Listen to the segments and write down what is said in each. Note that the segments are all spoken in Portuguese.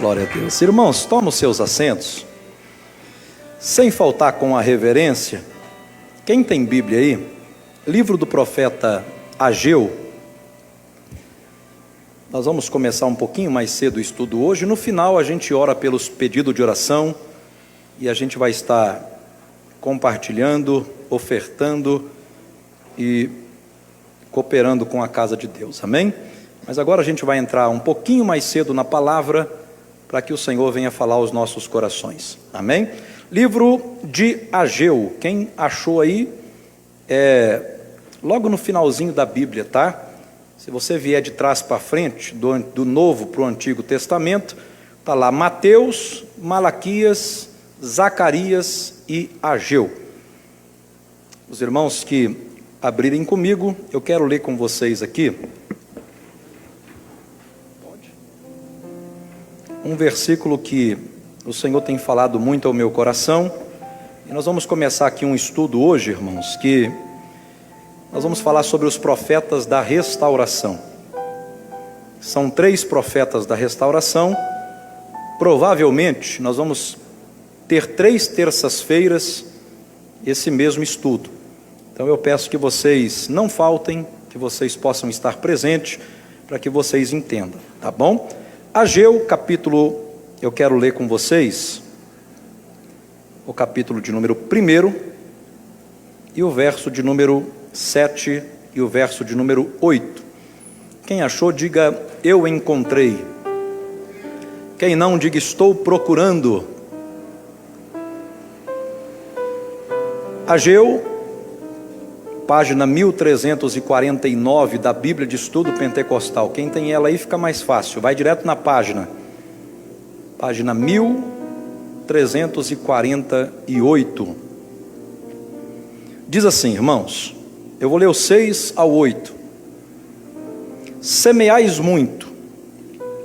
Glória a Deus. Irmãos, tomem os seus assentos. Sem faltar com a reverência, quem tem Bíblia aí? Livro do profeta Ageu. Nós vamos começar um pouquinho mais cedo o estudo hoje. No final a gente ora pelos pedidos de oração e a gente vai estar compartilhando, ofertando e cooperando com a casa de Deus, amém? Mas agora a gente vai entrar um pouquinho mais cedo na palavra, para que o Senhor venha falar aos nossos corações, amém? Livro de Ageu, quem achou aí, logo no finalzinho da Bíblia, tá? Se você vier de trás para frente, do Novo para o Antigo Testamento, está lá Mateus, Malaquias, Zacarias e Ageu. Os irmãos que abrirem comigo, eu quero ler com vocês aqui um versículo que o Senhor tem falado muito ao meu coração, e nós vamos começar aqui um estudo hoje, irmãos, que nós vamos falar sobre os profetas da restauração. São 3 profetas da restauração. Provavelmente nós vamos ter 3 terças-feiras esse mesmo estudo. Então eu peço que vocês não faltem, que vocês possam estar presentes, para que vocês entendam, tá bom? Ageu, capítulo, eu quero ler com vocês, o capítulo de número 1, e o verso de número 7 e o verso de número 8. Quem achou, diga, eu encontrei. Quem não, diga, estou procurando. Ageu, página 1349 da Bíblia de Estudo Pentecostal. Quem tem ela aí fica mais fácil, vai direto na página 1348. Diz assim, irmãos, eu vou ler o 6 ao 8. Semeais muito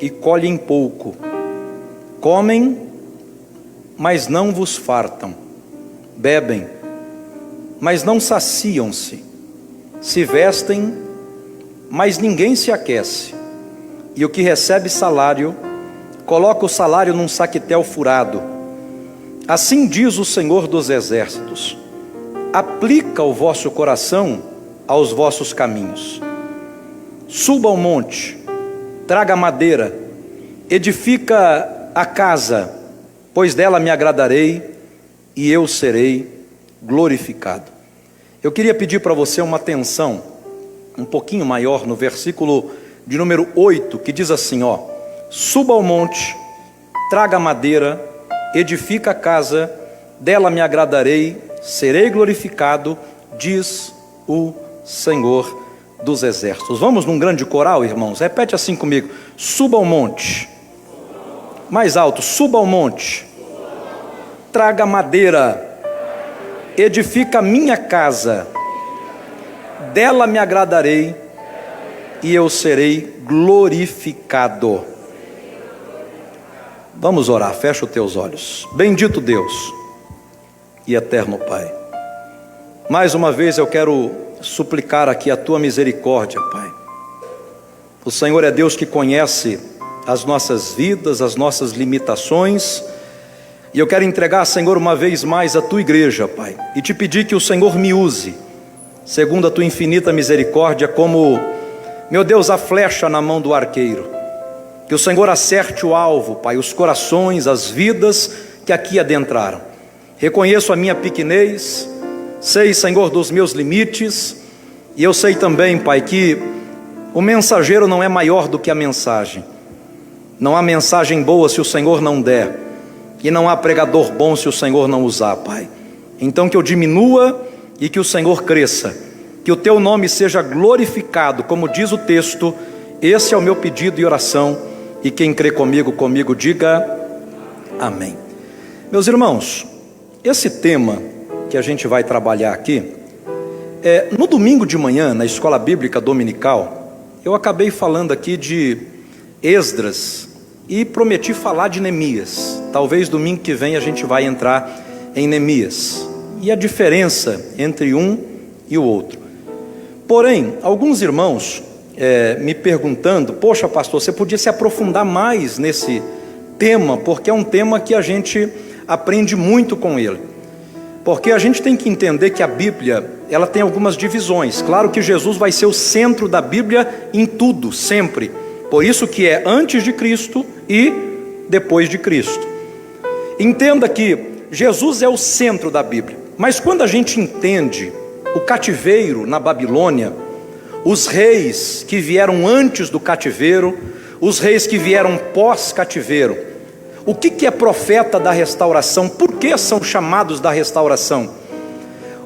e colhem pouco, comem, mas não vos fartam, bebem, mas não saciam-se, se vestem, mas ninguém se aquece, e o que recebe salário, coloca o salário num saquetel furado. Assim diz o Senhor dos Exércitos: aplica o vosso coração aos vossos caminhos. Suba ao monte, traga madeira, edifica a casa, pois dela me agradarei, e eu serei glorificado. Eu queria pedir para você uma atenção um pouquinho maior no versículo de número 8, que diz assim, suba ao monte, traga madeira, edifica a casa, dela me agradarei, serei glorificado, diz o Senhor dos Exércitos. Vamos num grande coral, irmãos? Repete assim comigo: suba ao monte. Mais alto: suba ao monte, traga madeira, edifica a minha casa, dela me agradarei, e eu serei glorificado. Vamos orar, fecha os teus olhos. Bendito Deus e eterno Pai, mais uma vez eu quero suplicar aqui a tua misericórdia, Pai. O Senhor é Deus que conhece as nossas vidas, as nossas limitações, e eu quero entregar, Senhor, uma vez mais a tua igreja, Pai, e te pedir que o Senhor me use, segundo a tua infinita misericórdia, como, meu Deus, a flecha na mão do arqueiro. Que o Senhor acerte o alvo, Pai, os corações, as vidas que aqui adentraram. Reconheço a minha pequenez, sei, Senhor, dos meus limites, e eu sei também, Pai, que o mensageiro não é maior do que a mensagem. Não há mensagem boa se o Senhor não der, e não há pregador bom se o Senhor não usar, Pai. Então que eu diminua e que o Senhor cresça, que o teu nome seja glorificado, como diz o texto. Esse é o meu pedido e oração, e quem crê comigo diga amém. Meus irmãos, esse tema que a gente vai trabalhar aqui, no domingo de manhã, na escola bíblica dominical, eu acabei falando aqui de Esdras, e prometi falar de Neemias. Talvez domingo que vem a gente vai entrar em Neemias, e a diferença entre um e o outro. Porém, alguns irmãos me perguntando: poxa pastor, você podia se aprofundar mais tema, porque é um tema que a gente aprende muito com ele. Porque a gente tem que entender que a Bíblia, ela tem algumas divisões. Claro que Jesus vai ser o centro da Bíblia em tudo, sempre. Por isso que é antes de Cristo e depois de Cristo. Entenda que Jesus é o centro da Bíblia. Mas quando a gente entende o cativeiro na Babilônia, os reis que vieram antes do cativeiro, os reis que vieram pós-cativeiro, o que é profeta da restauração? Por que são chamados da restauração?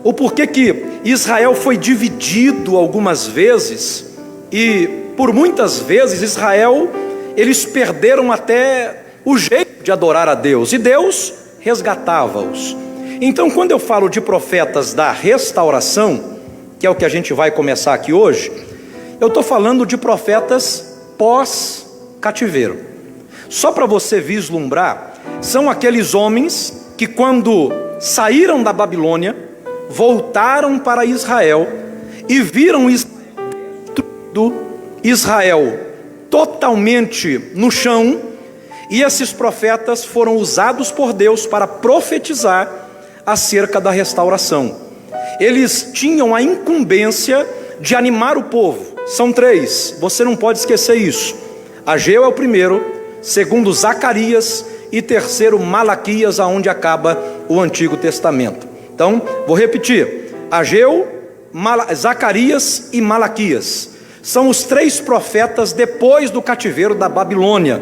O porquê que Israel foi dividido algumas vezes, e por muitas vezes Israel, eles perderam até o jeito de adorar a Deus, e Deus resgatava-os. Então, quando eu falo de profetas da restauração, que é o que a gente vai começar aqui hoje, eu estou falando de profetas pós-cativeiro. Só para você vislumbrar, são aqueles homens que quando saíram da Babilônia, voltaram para Israel e viram Israel totalmente no chão, e esses profetas foram usados por Deus para profetizar acerca da restauração. Eles tinham a incumbência de animar o povo. São três, você não pode esquecer isso. Ageu é o primeiro, segundo Zacarias, e terceiro Malaquias, aonde acaba o Antigo Testamento. Então, vou repetir: Ageu, Zacarias e Malaquias são os três profetas depois do cativeiro da Babilônia,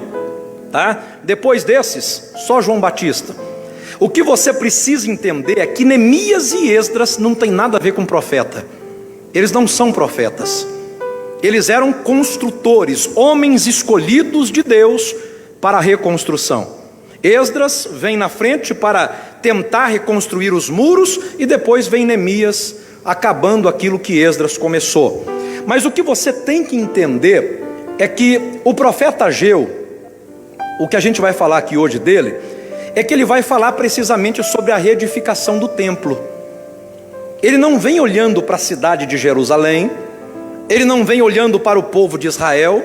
tá? Depois desses, só João Batista. O que você precisa entender é que Neemias e Esdras não tem nada a ver com profeta. Eles não são profetas. Eles eram construtores, homens escolhidos de Deus para a reconstrução. Esdras vem na frente para tentar reconstruir os muros, e depois vem Neemias acabando aquilo que Esdras começou. Mas o que você tem que entender é que o profeta Ageu, o que a gente vai falar aqui hoje dele, é que ele vai falar precisamente sobre a reedificação do templo. Ele não vem olhando para a cidade de Jerusalém, ele não vem olhando para o povo de Israel,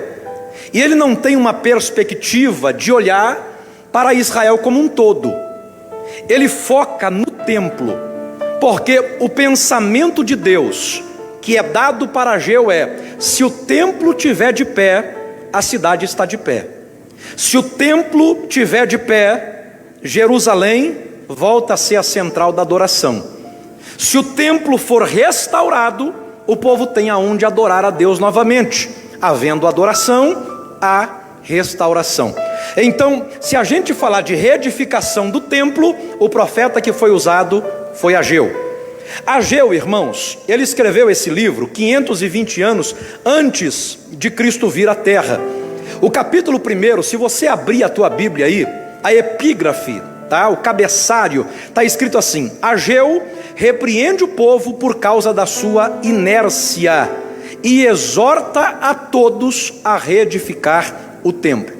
e ele não tem uma perspectiva de olhar para Israel como um todo. Ele foca no templo, porque o pensamento de Deus que é dado para Ageu é: se o templo tiver de pé, a cidade está de pé. Se o templo tiver de pé, Jerusalém volta a ser a central da adoração. Se o templo for restaurado, o povo tem aonde adorar a Deus novamente. Havendo adoração, há restauração. Então, se a gente falar de reedificação do templo, o profeta que foi usado foi Ageu. Ageu, irmãos, ele escreveu esse livro 520 anos antes de Cristo vir à terra. O capítulo 1, se você abrir a tua Bíblia aí, a epígrafe, tá? O cabeçário, está escrito assim: Ageu repreende o povo por causa da sua inércia e exorta a todos a reedificar o templo.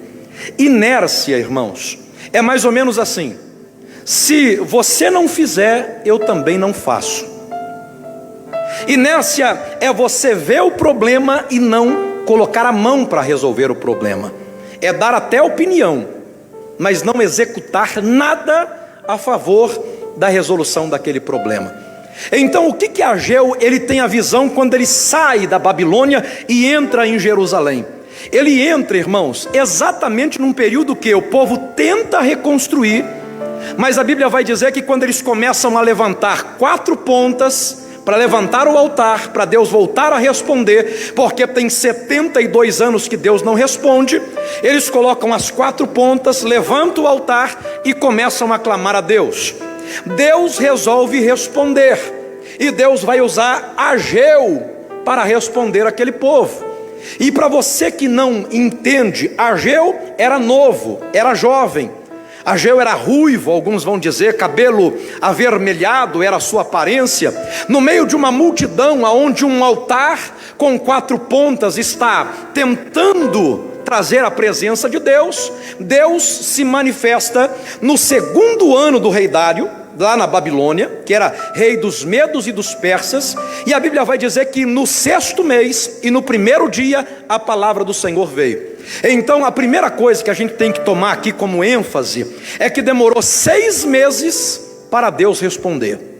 Inércia, irmãos, é mais ou menos assim: se você não fizer, eu também não faço. Inércia é você ver o problema e não colocar a mão para resolver o problema. É dar até opinião, mas não executar nada a favor da resolução daquele problema. Então, o que Ageu ele tem a visão quando ele sai da Babilônia e entra em Jerusalém? Ele entra, irmãos, exatamente num período que o povo tenta reconstruir, mas a Bíblia vai dizer que quando eles começam a levantar 4 pontas para levantar o altar, para Deus voltar a responder, porque tem 72 anos que Deus não responde, eles colocam as 4 pontas, levantam o altar e começam a clamar a Deus. Deus resolve responder, e Deus vai usar Ageu para responder aquele povo. E para você que não entende, Ageu era novo, era jovem. Ageu era ruivo, alguns vão dizer, cabelo avermelhado era a sua aparência. No meio de uma multidão, onde um altar com 4 pontas está tentando trazer a presença de Deus, Deus se manifesta no 2º ano do rei Dário, lá na Babilônia, que era rei dos medos e dos persas, e a Bíblia vai dizer que no 6º mês e no 1º dia a palavra do Senhor veio. Então a primeira coisa que a gente tem que tomar aqui como ênfase é que demorou 6 meses para Deus responder.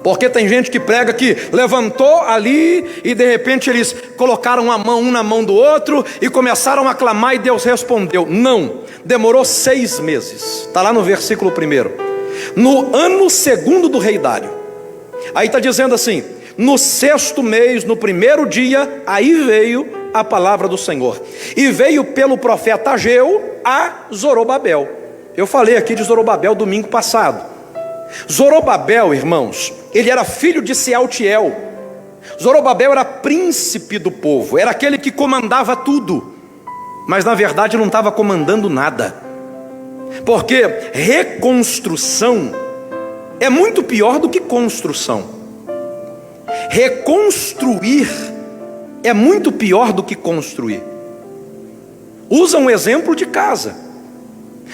Porque tem gente que prega que levantou ali e de repente eles colocaram a mão um na mão do outro e começaram a clamar e Deus respondeu. Não, demorou 6 meses. Está lá no versículo 1. No ano 2º do rei Dário. Aí está dizendo assim: no 6º mês, no 1º dia, aí veio a palavra do Senhor. E veio pelo profeta Ageu a Zorobabel. Eu falei aqui de Zorobabel domingo passado. Zorobabel, irmãos, ele era filho de Sealtiel. Zorobabel era príncipe do povo, era aquele que comandava tudo, mas na verdade não estava comandando nada, porque reconstrução é muito pior do que construção. Reconstruir é muito pior do que construir. Usa um exemplo de casa.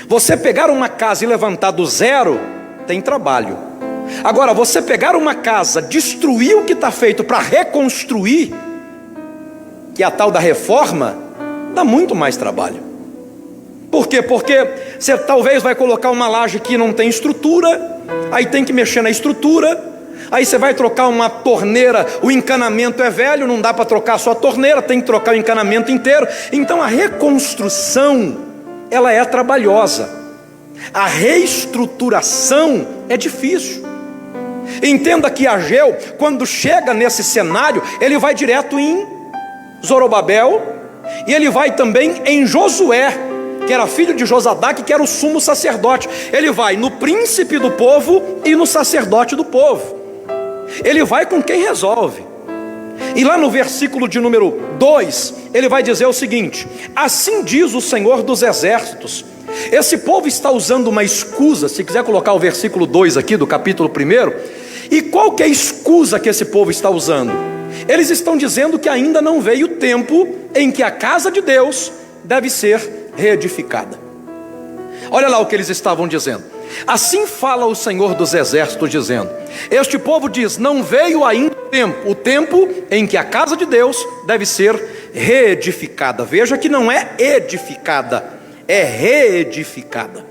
Você pegar uma casa e levantar do zero tem trabalho. Agora, você pegar uma casa, destruir o que está feito para reconstruir, que é a tal da reforma, dá muito mais trabalho. Por quê? Porque você talvez vai colocar uma laje que não tem estrutura, aí tem que mexer na estrutura, aí você vai trocar uma torneira, o encanamento é velho, não dá para trocar só a torneira, tem que trocar o encanamento inteiro. Então a reconstrução, ela é trabalhosa. A reestruturação é difícil. Entenda que Ageu, quando chega nesse cenário, ele vai direto em Zorobabel, e ele vai também em Josué, que era filho de Josadaque, que era o sumo sacerdote. Ele vai no príncipe do povo e no sacerdote do povo. Ele vai com quem resolve. E lá no versículo de número 2, ele vai dizer o seguinte: assim diz o Senhor dos exércitos. Esse povo está usando uma escusa. Se quiser colocar o versículo 2 aqui do capítulo 1. E qual que é a escusa que esse povo está usando? Eles estão dizendo que ainda não veio o tempo em que a casa de Deus deve ser reedificada. Olha lá o que eles estavam dizendo. Assim fala o Senhor dos exércitos, dizendo: este povo diz, não veio ainda o tempo em que a casa de Deus deve ser reedificada. Veja que não é edificada, é reedificada.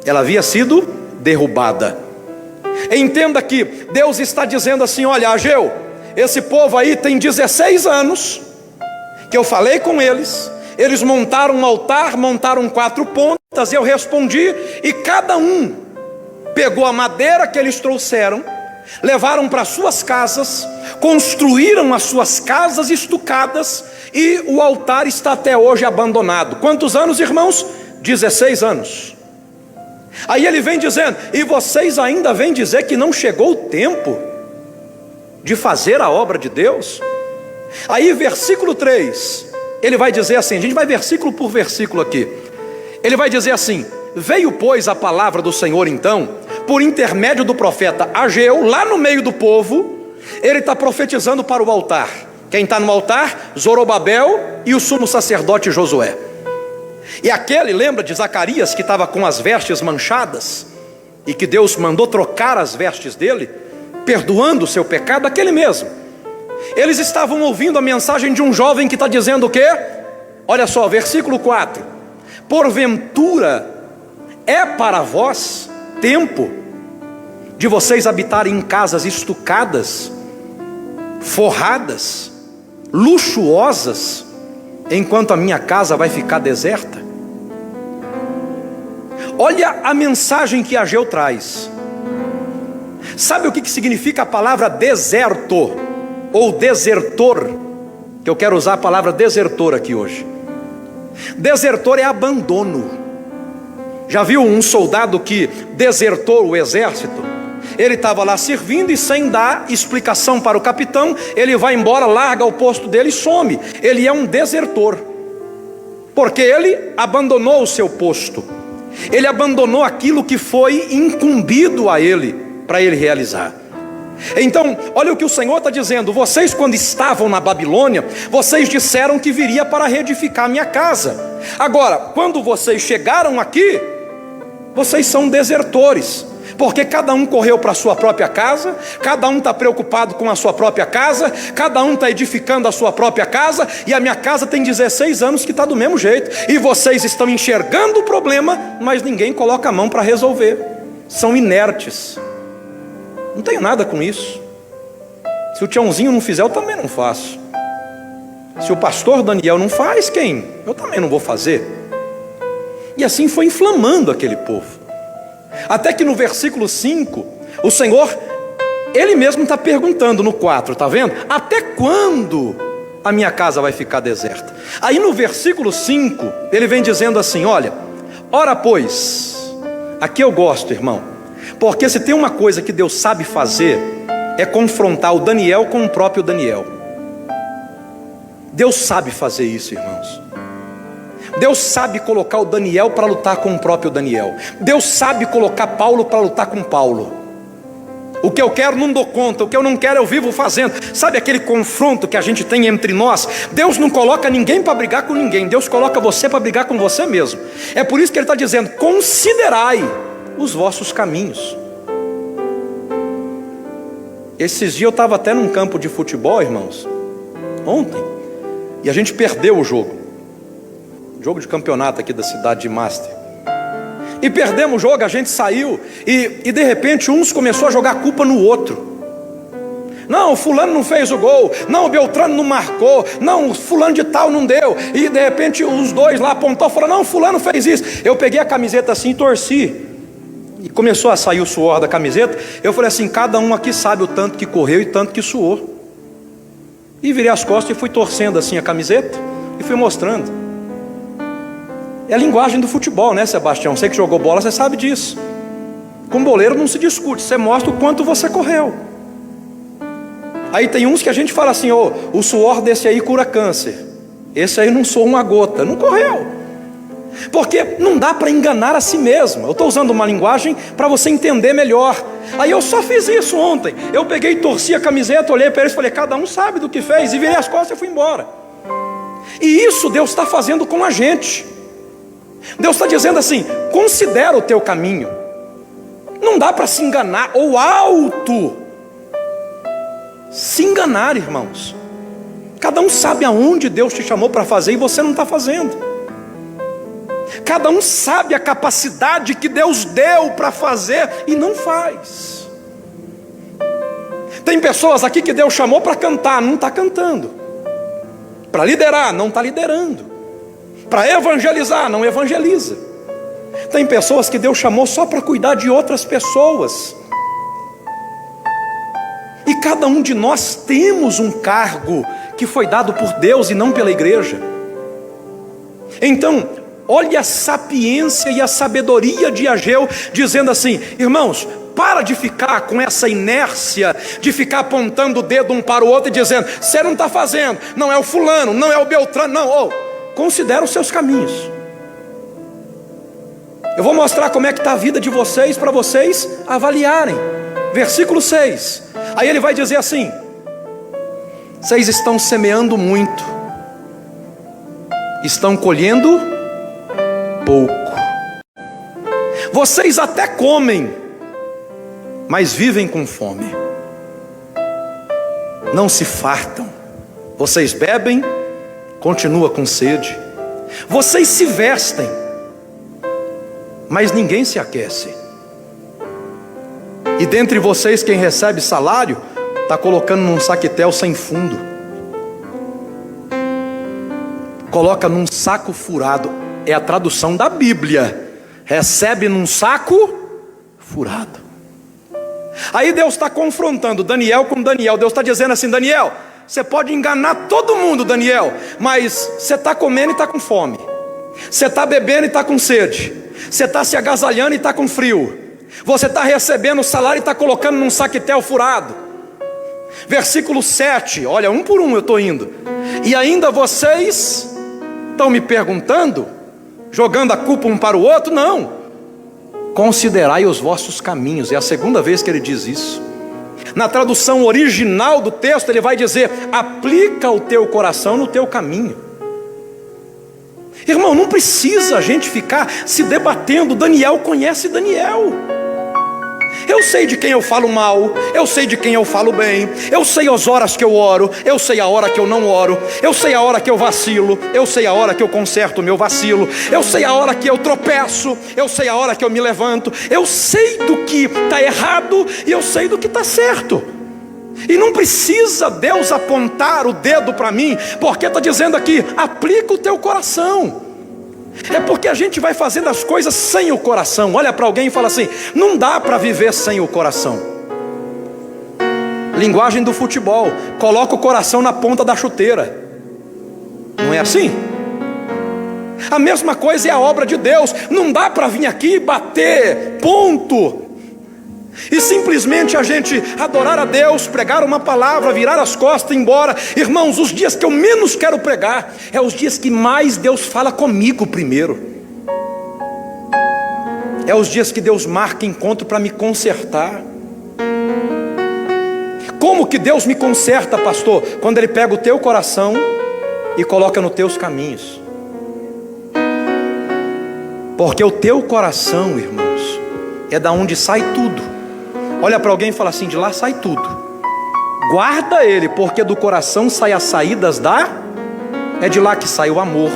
Ela havia sido derrubada. Entenda que Deus está dizendo assim: olha, Ageu, esse povo aí tem 16 anos que eu falei com eles, eles montaram um altar, montaram 4 pontas, eu respondi, e cada um pegou a madeira que eles trouxeram, levaram para suas casas, construíram as suas casas estucadas, e o altar está até hoje abandonado. Quantos anos, irmãos? 16 anos. Aí ele vem dizendo: e vocês ainda vêm dizer que não chegou o tempo de fazer a obra de Deus? Aí versículo 3, ele vai dizer assim, a gente vai versículo por versículo aqui. Ele vai dizer assim: veio pois a palavra do Senhor então, por intermédio do profeta Ageu, lá no meio do povo. Ele está profetizando para o altar. Quem está no altar? Zorobabel e o sumo sacerdote Josué. E aquele, lembra de Zacarias, que estava com as vestes manchadas, e que Deus mandou trocar as vestes dele, perdoando o seu pecado? Aquele mesmo. Eles estavam ouvindo a mensagem de um jovem que está dizendo o quê? Olha só, versículo 4: porventura é para vós tempo de vocês habitarem em casas estucadas, forradas, luxuosas, enquanto a minha casa vai ficar deserta? Olha a mensagem que Ageu traz. Sabe o que significa a palavra deserto ou desertor? Que eu quero usar a palavra desertor aqui hoje. Desertor é abandono. Já viu um soldado que desertou o exército? Ele estava lá servindo e, sem dar explicação para o capitão, ele vai embora, larga o posto dele e some. Ele é um desertor, porque ele abandonou o seu posto, ele abandonou aquilo que foi incumbido a ele, para ele realizar. Então, olha o que o Senhor está dizendo: vocês, quando estavam na Babilônia, vocês disseram que viria para reedificar a minha casa. Agora, quando vocês chegaram aqui, vocês são desertores. Porque cada um correu para a sua própria casa, cada um está preocupado com a sua própria casa, cada um está edificando a sua própria casa, e a minha casa tem 16 anos que está do mesmo jeito, e vocês estão enxergando o problema, mas ninguém coloca a mão para resolver, são inertes. Não tenho nada com isso. Se o Tiãozinho não fizer, eu também não faço. Se o pastor Daniel não faz, quem? Eu também não vou fazer. E assim foi inflamando aquele povo. Até que no versículo 5, o Senhor, Ele mesmo está perguntando no 4, está vendo? Até quando a minha casa vai ficar deserta? Aí no versículo 5, Ele vem dizendo assim, olha, ora pois, aqui eu gosto, irmão, porque se tem uma coisa que Deus sabe fazer, é confrontar o Daniel com o próprio Daniel. Deus sabe fazer isso, irmãos. Deus sabe colocar o Daniel para lutar com o próprio Daniel. Deus sabe colocar Paulo para lutar com Paulo. O que eu quero não dou conta, o que eu não quero eu vivo fazendo. Sabe aquele confronto que a gente tem entre nós? Deus não coloca ninguém para brigar com ninguém, Deus coloca você para brigar com você mesmo. É por isso que Ele está dizendo, considerai os vossos caminhos. Esses dias eu estava até num campo de futebol, irmãos, ontem, e a gente perdeu o jogo de campeonato aqui da cidade de Master, e perdemos o jogo, a gente saiu, e de repente uns começou a jogar a culpa no outro. Não, fulano não fez o gol, não, o Beltrano não marcou, não, fulano de tal não deu, e de repente os dois lá apontou, falaram, não, fulano fez isso. Eu peguei a camiseta assim e torci, e começou a sair o suor da camiseta. Eu falei assim, cada um aqui sabe o tanto que correu e tanto que suou. E virei as costas e fui torcendo assim a camiseta, e fui mostrando. É a linguagem do futebol, né, Sebastião? Você que jogou bola, você sabe disso. Com boleiro não se discute, você mostra o quanto você correu. Aí tem uns que a gente fala assim, o suor desse aí cura câncer. Esse aí não soa uma gota, não correu. Porque não dá para enganar a si mesmo. Eu estou usando uma linguagem para você entender melhor. Aí eu só fiz isso ontem. Eu peguei, torci a camiseta, olhei para eles e falei, cada um sabe do que fez, e virei as costas e fui embora. E isso Deus está fazendo com a gente. Deus está dizendo assim, considera o teu caminho. Não dá para se enganar, ou se enganar, irmãos. Cada um sabe aonde Deus te chamou para fazer, e você não está fazendo. Cada um sabe a capacidade que Deus deu para fazer, e não faz. Tem pessoas aqui que Deus chamou para cantar, não está cantando. Para liderar, não está liderando. Para evangelizar, não evangeliza. Tem pessoas que Deus chamou só para cuidar de outras pessoas. E cada um de nós temos um cargo que foi dado por Deus e não pela igreja. Então, olha a sapiência e a sabedoria de Ageu, dizendo assim, irmãos, para de ficar com essa inércia, de ficar apontando o dedo um para o outro e dizendo, você não está fazendo, não é o fulano, não é o Beltrano, não, considera os seus caminhos. Eu vou mostrar como é que está a vida de vocês, para vocês avaliarem. Versículo 6, aí ele vai dizer assim, vocês estão semeando muito, estão colhendo pouco. Vocês até comem, mas vivem com fome. Não se fartam. Vocês bebem, continua com sede. Vocês se vestem, mas ninguém se aquece. E dentre vocês quem recebe salário está colocando num saquetel sem fundo. Coloca num saco furado. É a tradução da Bíblia. Recebe num saco furado. Aí Deus está confrontando Daniel com Daniel. Deus está dizendo assim, Daniel, você pode enganar todo mundo, Daniel, mas você está comendo e está com fome. Você está bebendo e está com sede. Você está se agasalhando e está com frio. Você está recebendo o salário e está colocando num saquetel furado. Versículo 7, olha, um por um eu estou indo. E ainda vocês estão me perguntando, jogando a culpa um para o outro? Não. Considerai os vossos caminhos. É a segunda vez que ele diz isso. Na tradução original do texto ele vai dizer, aplica o teu coração no teu caminho. Irmão, não precisa a gente ficar se debatendo. Daniel conhece Daniel. Eu sei de quem eu falo mal, eu sei de quem eu falo bem, eu sei as horas que eu oro, eu sei a hora que eu não oro, eu sei a hora que eu vacilo, eu sei a hora que eu conserto o meu vacilo, eu sei a hora que eu tropeço, eu sei a hora que eu me levanto, eu sei do que está errado e eu sei do que está certo. E não precisa Deus apontar o dedo para mim, porque está dizendo aqui, aplica o teu coração. É porque a gente vai fazendo as coisas sem o coração. Olha para alguém e fala assim: não dá para viver sem o coração. Linguagem do futebol: coloca o coração na ponta da chuteira. Não é assim? A mesma coisa é a obra de Deus. Não dá para vir aqui bater ponto e simplesmente a gente adorar a Deus, pregar uma palavra, virar as costas e ir embora. Irmãos, os dias que eu menos quero pregar é os dias que mais Deus fala comigo primeiro. É os dias que Deus marca encontro para me consertar. Como que Deus me conserta, pastor? Quando Ele pega o teu coração e coloca nos teus caminhos. Porque o teu coração, irmãos, é da onde sai tudo. Olha para alguém e fala assim: de lá sai tudo. Guarda ele, porque do coração sai as saídas da... É de lá que sai o amor,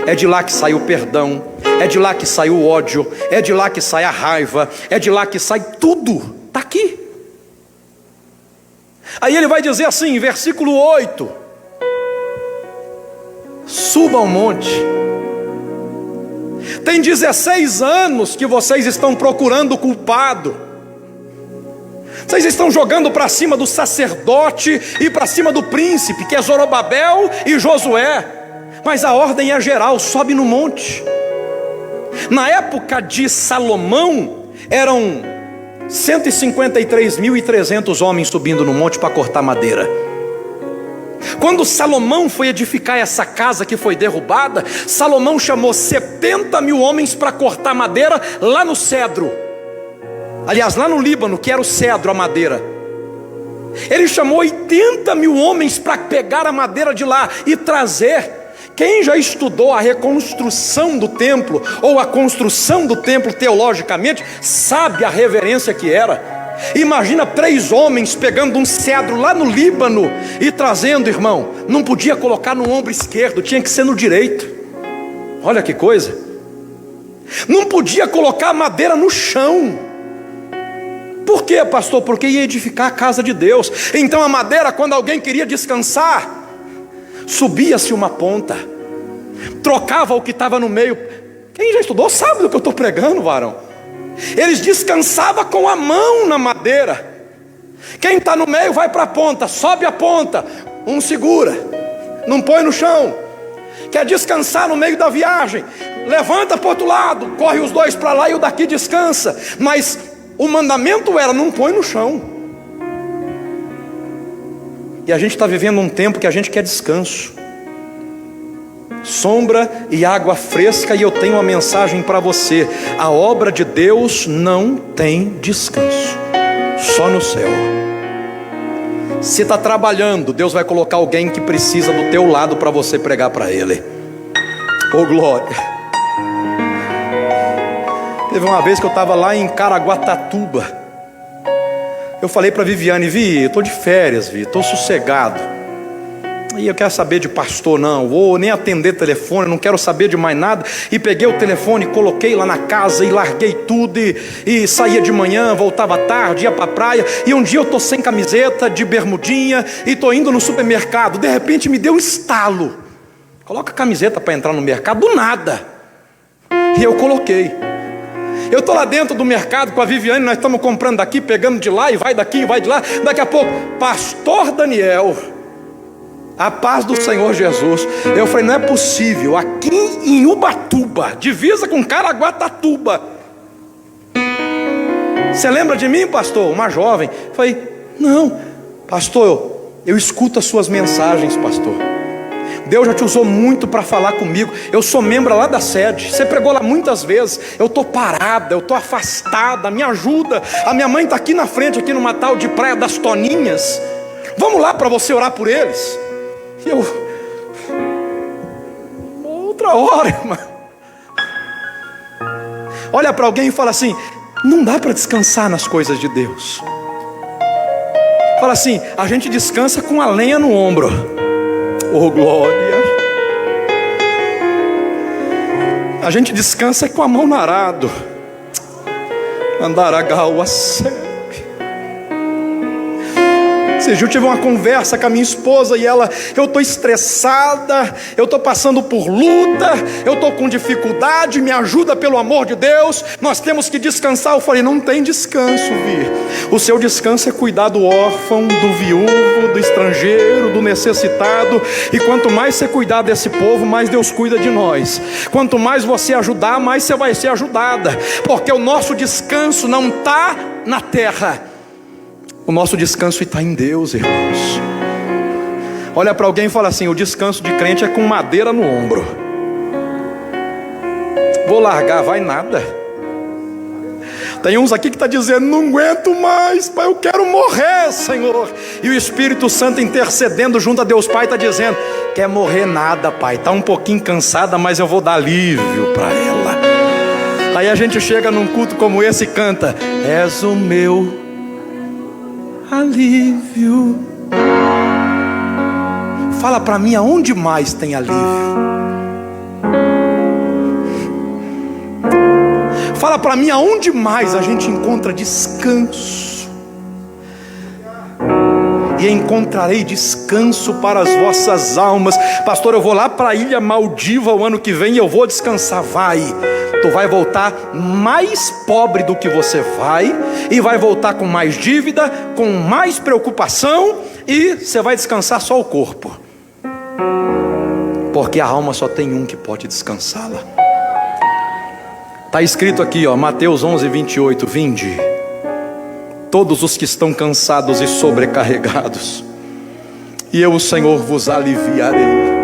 é de lá que sai o perdão, é de lá que sai o ódio, é de lá que sai a raiva, é de lá que sai tudo. Está aqui. Aí ele vai dizer assim, versículo 8: suba ao monte. Tem 16 anos que vocês estão procurando o culpado. Vocês estão jogando para cima do sacerdote e para cima do príncipe, que é Zorobabel e Josué. Mas a ordem é geral: sobe no monte. Na época de Salomão, eram 153.300 homens subindo no monte para cortar madeira. Quando Salomão foi edificar essa casa que foi derrubada, Salomão chamou 70.000 homens para cortar madeira lá no cedro. Aliás, lá no Líbano, que era o cedro, a madeira. Ele chamou 80.000 homens para pegar a madeira de lá e trazer. Quem já estudou a reconstrução do templo, ou a construção do templo teologicamente, sabe a reverência que era. Imagina 3 homens pegando um cedro lá no Líbano e trazendo, irmão. Não podia colocar no ombro esquerdo, tinha que ser no direito. Olha que coisa. Não podia colocar a madeira no chão. Por quê, pastor? Porque ia edificar a casa de Deus. Então a madeira, quando alguém queria descansar, subia-se uma ponta, trocava o que estava no meio. Quem já estudou sabe do que eu estou pregando, varão. Eles descansavam com a mão na madeira. Quem está no meio vai para a ponta, sobe a ponta, um segura, não põe no chão. Quer descansar no meio da viagem, levanta para o outro lado, corre os dois para lá e o daqui descansa. Mas o mandamento era: não põe no chão. E a gente está vivendo um tempo que a gente quer descanso, sombra e água fresca. E eu tenho uma mensagem para você: a obra de Deus não tem descanso, só no céu. Se está trabalhando, Deus vai colocar alguém que precisa do teu lado para você pregar para ele. Oh glória. Teve uma vez que eu estava lá em Caraguatatuba. Eu falei para Viviane: Vi, eu estou de férias, Vi, estou sossegado. E eu quero saber de pastor não, vou nem atender telefone, não quero saber de mais nada. E peguei o telefone, coloquei lá na casa e larguei tudo. E saía de manhã, voltava tarde, ia para a praia. E um dia eu estou sem camiseta, de bermudinha, e estou indo no supermercado. De repente me deu um estalo: coloca a camiseta para entrar no mercado. Do nada. E eu coloquei. Eu estou lá dentro do mercado com a Viviane, nós estamos comprando daqui, pegando de lá, e vai daqui, e vai de lá. Daqui a pouco, pastor Daniel, a paz do Senhor Jesus. Eu falei: não é possível, aqui em Ubatuba, divisa com Caraguatatuba. Você lembra de mim, pastor? Uma jovem. Eu falei: não, pastor, eu escuto as suas mensagens, pastor. Deus já te usou muito para falar comigo. Eu sou membro lá da sede, você pregou lá muitas vezes. Eu estou parada, eu estou afastada, me ajuda. A minha mãe está aqui na frente, aqui numa tal de Praia das Toninhas. Vamos lá para você orar por eles. E eu: outra hora, irmão. Olha para alguém e fala assim: Não dá para descansar nas coisas de Deus. Fala assim, a gente descansa com a lenha no ombro. Oh glória! A gente descansa com a mão no arado. Andaragaua-se. Esse dia eu tive uma conversa com a minha esposa e ela, eu estou estressada, eu estou passando por luta, eu estou com dificuldade, me ajuda pelo amor de Deus, nós temos que descansar. Eu falei, não tem descanso, Vi. O seu descanso é cuidar do órfão, do viúvo, do estrangeiro, do necessitado. E quanto mais você cuidar desse povo, mais Deus cuida de nós. Quanto mais você ajudar, mais você vai ser ajudada. Porque o nosso descanso não está na terra. O nosso descanso está em Deus, irmãos. Olha para alguém e fala assim, o descanso de crente é com madeira no ombro. Vou largar, vai nada. Tem uns aqui que está dizendo, não aguento mais, Pai, eu quero morrer, Senhor. E o Espírito Santo intercedendo junto a Deus Pai está dizendo, quer morrer nada, Pai, está um pouquinho cansada, mas eu vou dar alívio para ela. Aí a gente chega num culto como esse e canta, és o meu alívio. Fala para mim aonde mais tem alívio. Fala para mim aonde mais a gente encontra descanso. E encontrarei descanso para as vossas almas. Pastor, eu vou lá para a Ilha Maldiva o ano que vem e eu vou descansar. Vai. Tu vai voltar mais pobre do que você vai, e vai voltar com mais dívida, com mais preocupação, e você vai descansar só o corpo, porque a alma só tem um que pode descansá-la. Está escrito aqui, Mateus 11:28, vinde, todos os que estão cansados e sobrecarregados, e eu, o Senhor, vos aliviarei.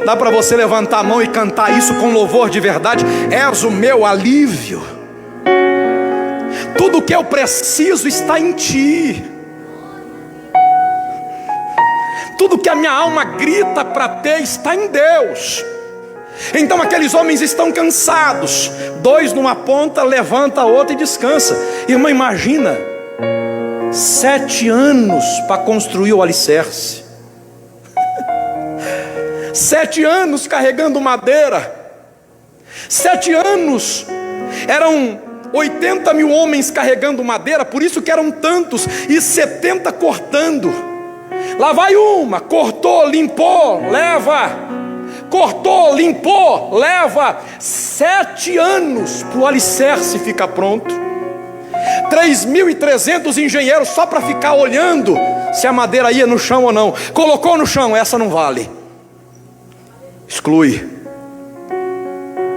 Dá para você levantar a mão e cantar isso com louvor de verdade? És o meu alívio. Tudo que eu preciso está em ti. Tudo que a minha alma grita para ter está em Deus. Então aqueles homens estão cansados. Dois numa ponta, levanta a outra e descansa. Irmã, imagina 7 anos para construir o alicerce. 7 anos carregando madeira. 7 anos. Eram 80 mil homens carregando madeira. Por isso que eram tantos. E 70 cortando. Lá vai uma. Cortou, limpou, leva. Cortou, limpou, leva. 7 anos para o alicerce ficar pronto. 3.300 engenheiros só para ficar olhando se a madeira ia no chão ou não. Colocou no chão, essa não vale. Exclui.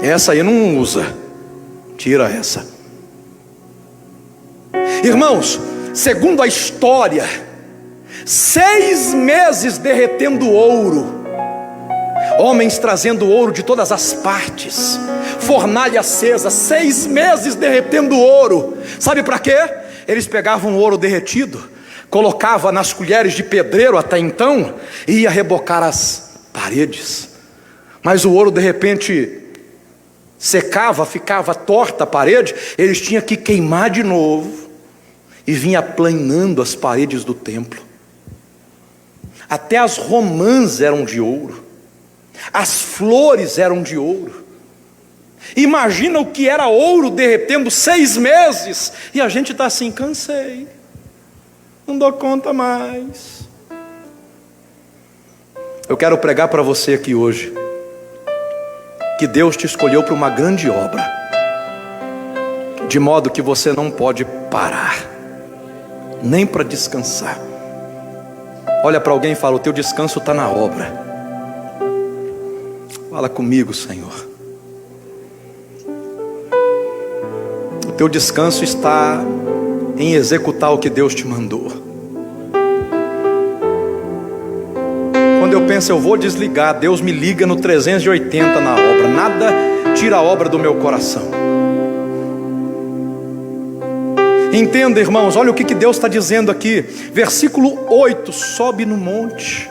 Essa aí não usa. Tira essa. Irmãos, segundo a história, 6 meses derretendo ouro. Homens trazendo ouro de todas as partes. Fornalha acesa, 6 meses derretendo ouro. Sabe para quê? Eles pegavam o ouro derretido, colocava nas colheres de pedreiro até então, e ia rebocar as paredes. Mas o ouro de repente secava, ficava torta a parede, eles tinham que queimar de novo, e vinha aplanando as paredes do templo. Até as romãs eram de ouro, as flores eram de ouro. Imagina o que era ouro derretendo 6 meses, e a gente está assim, cansei, não dou conta mais. Eu quero pregar para você aqui hoje, que Deus te escolheu para uma grande obra, de modo que você não pode parar, nem para descansar. Olha para alguém e fala, o teu descanso está na obra. Fala comigo, Senhor. O teu descanso está em executar o que Deus te mandou. Quando eu penso, eu vou desligar, Deus me liga no 380 na obra. Nada tira a obra do meu coração. Entenda, irmãos, olha o que Deus está dizendo aqui. Versículo 8, sobe no monte.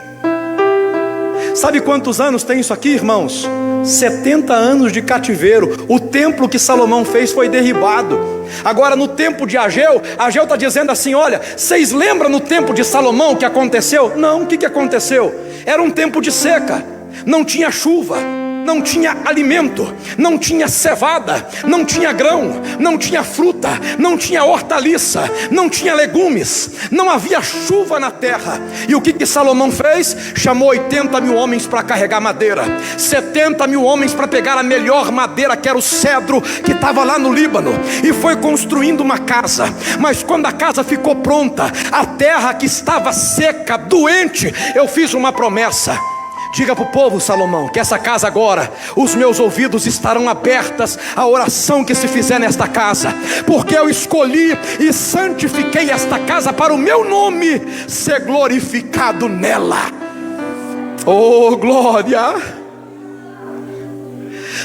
Sabe quantos anos tem isso aqui, irmãos? 70 anos de cativeiro. O templo que Salomão fez foi derribado. Agora no tempo de Ageu está dizendo assim: olha, vocês lembram no tempo de Salomão o que aconteceu? Não, o que aconteceu? Era um tempo de seca, não tinha chuva, não tinha alimento, não tinha cevada, não tinha grão, não tinha fruta, não tinha hortaliça, não tinha legumes, não havia chuva na terra. E o que Salomão fez? Chamou 80 mil homens para carregar madeira, 70 mil homens para pegar a melhor madeira, que era o cedro que estava lá no Líbano, e foi construindo uma casa. Mas quando a casa ficou pronta, a terra que estava seca, doente, eu fiz uma promessa. Diga para o povo, Salomão, que essa casa agora, os meus ouvidos estarão abertas à oração que se fizer nesta casa, porque eu escolhi e santifiquei esta casa para o meu nome ser glorificado nela. Oh, glória!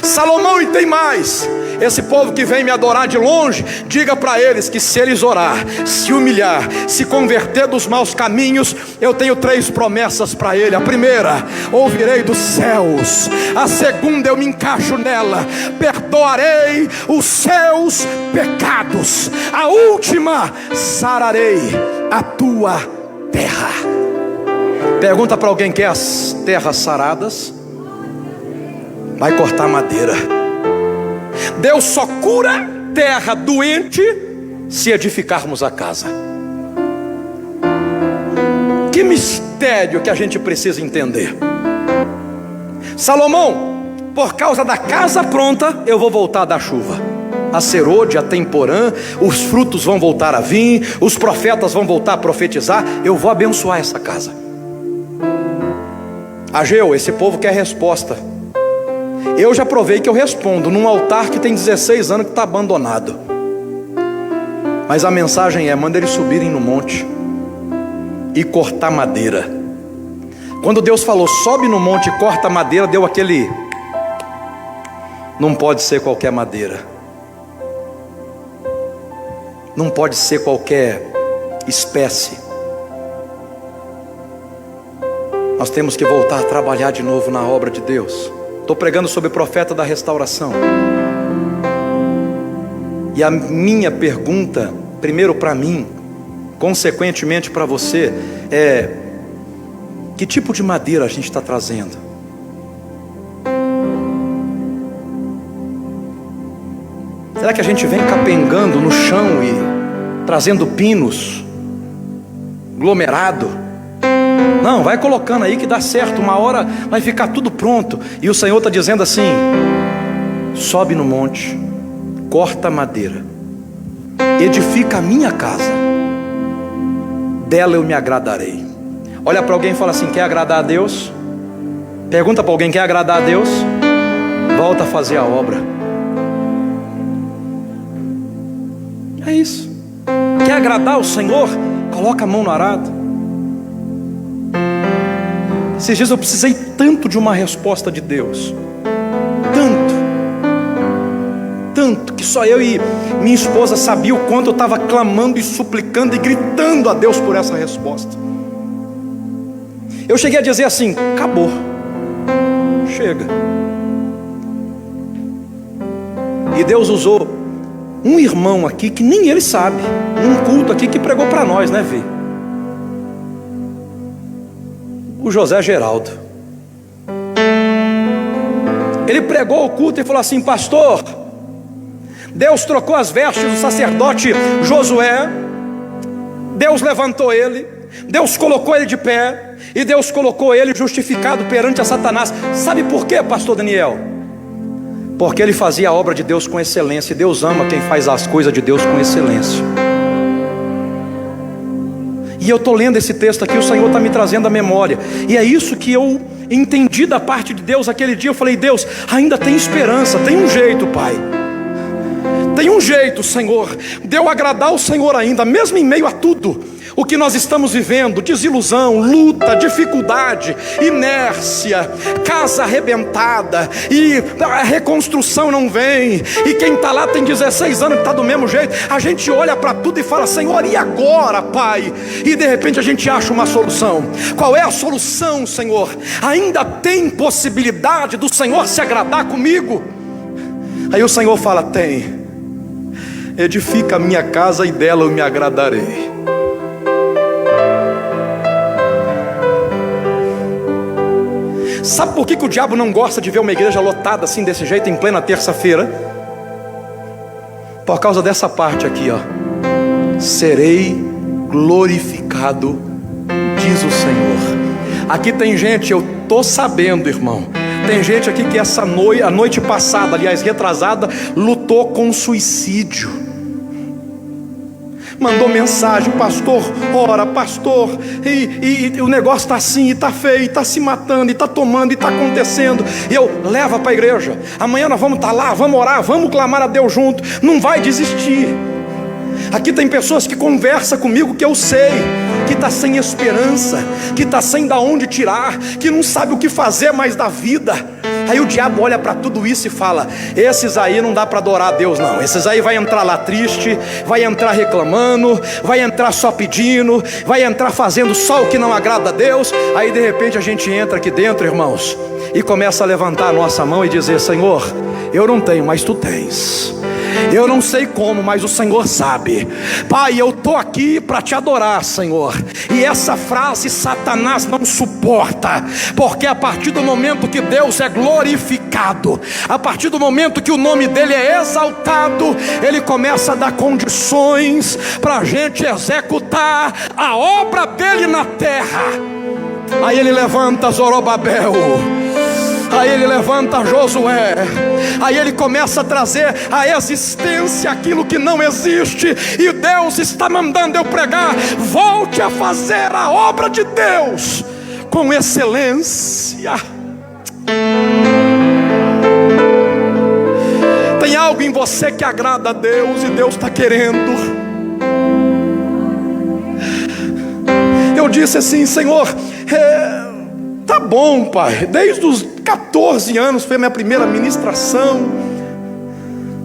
Salomão, e tem mais. Esse povo que vem me adorar de longe, diga para eles que se eles orar, se humilhar, se converter dos maus caminhos, eu tenho 3 promessas para ele. A primeira, ouvirei dos céus. A segunda, eu me encaixo nela, perdoarei os seus pecados. A última, sararei a tua terra. Pergunta para alguém: quer as terras saradas? Vai cortar madeira. Deus só cura terra doente se edificarmos a casa. Que mistério que a gente precisa entender. Salomão, por causa da casa pronta, eu vou voltar a dar chuva. A serôdia, a temporã, os frutos vão voltar a vir, os profetas vão voltar a profetizar. Eu vou abençoar essa casa. Ageu, esse povo quer resposta. Eu já provei que eu respondo num altar que tem 16 anos que está abandonado. Mas a mensagem é: manda eles subirem no monte e cortar madeira. Quando Deus falou sobe no monte e corta madeira, deu aquele: não pode ser qualquer madeira, não pode ser qualquer espécie. Nós temos que voltar a trabalhar de novo na obra de Deus. Estou pregando sobre o profeta da restauração. E a minha pergunta, primeiro para mim, consequentemente para você, é: que tipo de madeira a gente está trazendo? Será que a gente vem capengando no chão e trazendo pinos, aglomerado? Não, vai colocando aí que dá certo, uma hora vai ficar tudo pronto. E o Senhor está dizendo assim: sobe no monte, corta madeira, edifica a minha casa, dela eu me agradarei. Olha para alguém e fala assim: quer agradar a Deus? Pergunta para alguém: quer agradar a Deus? Volta a fazer a obra. É isso. Quer agradar o Senhor? Coloca a mão no arado. Esses dias eu precisei tanto de uma resposta de Deus, tanto que só eu e minha esposa sabia o quanto eu estava clamando e suplicando e gritando a Deus por essa resposta. Eu cheguei a dizer assim: acabou, chega. E Deus usou um irmão aqui que nem ele sabe, num culto aqui que pregou para nós, né, Vê? O José Geraldo. Ele pregou o culto e falou assim: pastor, Deus trocou as vestes do sacerdote Josué, Deus levantou ele, Deus colocou ele de pé, e Deus colocou ele justificado perante a Satanás. Sabe por quê, pastor Daniel? Porque ele fazia a obra de Deus com excelência, e Deus ama quem faz as coisas de Deus com excelência. E eu estou lendo esse texto aqui, o Senhor está me trazendo à memória, e é isso que eu entendi da parte de Deus aquele dia. Eu falei: Deus, ainda tem esperança, tem um jeito, Pai, tem um jeito, Senhor, de eu agradar o Senhor ainda, mesmo em meio a tudo. O que nós estamos vivendo, desilusão, luta, dificuldade, inércia, casa arrebentada, e a reconstrução não vem, e quem está lá tem 16 anos e está do mesmo jeito. A gente olha para tudo e fala: Senhor, e agora, Pai? E de repente a gente acha uma solução. Qual é a solução, Senhor? Ainda tem possibilidade do Senhor se agradar comigo? Aí o Senhor fala: tem. Edifica a minha casa e dela eu me agradarei. Sabe por que o diabo não gosta de ver uma igreja lotada assim, desse jeito, em plena terça-feira? Por causa dessa parte aqui, ó: serei glorificado, diz o Senhor. Aqui tem gente, eu tô sabendo, irmão, tem gente aqui que a noite passada, aliás, retrasada, lutou com suicídio. Mandou mensagem: pastor, ora, pastor, e o negócio está assim, e está feio, e está se matando, e está tomando, e está acontecendo. E eu: leva para a igreja, amanhã nós vamos estar lá, vamos orar, vamos clamar a Deus junto. Não vai desistir. Aqui tem pessoas que conversam comigo que eu sei que está sem esperança, que está sem da onde tirar, que não sabe o que fazer mais da vida. Aí o diabo olha para tudo isso e fala: esses aí não dá para adorar a Deus não. Esses aí vai entrar lá triste, vai entrar reclamando, vai entrar só pedindo, vai entrar fazendo só o que não agrada a Deus. Aí de repente a gente entra aqui dentro, irmãos, e começa a levantar a nossa mão e dizer: Senhor, eu não tenho, mas Tu tens. Eu não sei como, mas o Senhor sabe. Pai, eu estou aqui para Te adorar, Senhor. E essa frase Satanás não suporta, porque a partir do momento que Deus é glorificado, a partir do momento que o nome dEle é exaltado, Ele começa a dar condições para a gente executar a obra dEle na terra. Aí Ele levanta Zorobabel, aí Ele levanta Josué, aí Ele começa a trazer à existência aquilo que não existe. E Deus está mandando eu pregar: volte a fazer a obra de Deus com excelência. Tem algo em você que agrada a Deus, e Deus está querendo. Eu disse assim: Senhor, tá bom, Pai, desde os 14 anos foi a minha primeira ministração,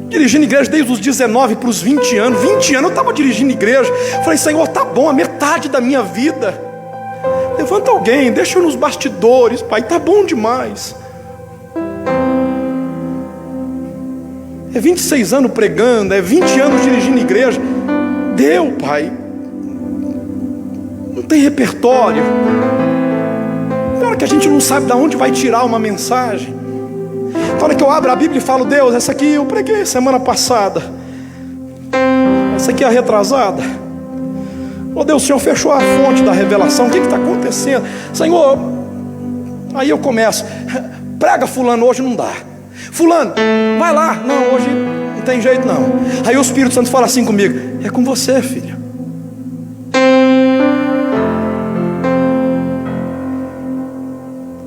dirigindo igreja desde os 19 para os 20 anos. 20 anos eu estava dirigindo igreja. Falei: Senhor, tá bom, a metade da minha vida. Levanta alguém, deixa eu nos bastidores, Pai, tá bom demais. É 26 anos pregando, é 20 anos dirigindo igreja. Deu, Pai. Não tem repertório. Na hora que a gente não sabe de onde vai tirar uma mensagem, na hora que eu abro a Bíblia e falo: Deus, essa aqui eu preguei semana passada, essa aqui é a retrasada. Oh Deus, o Senhor fechou a fonte da revelação, o que está acontecendo? Senhor, aí eu começo: prega fulano, hoje não dá. Fulano, vai lá. Não, hoje não tem jeito não. Aí o Espírito Santo fala assim comigo: é com você, filho.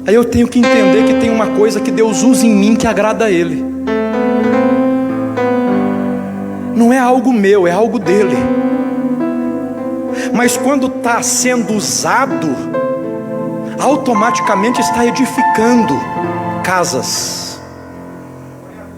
Aí eu tenho que entender que tem uma coisa que Deus usa em mim que agrada a Ele. Não é algo meu, é algo dEle. Mas quando está sendo usado, automaticamente está edificando casas.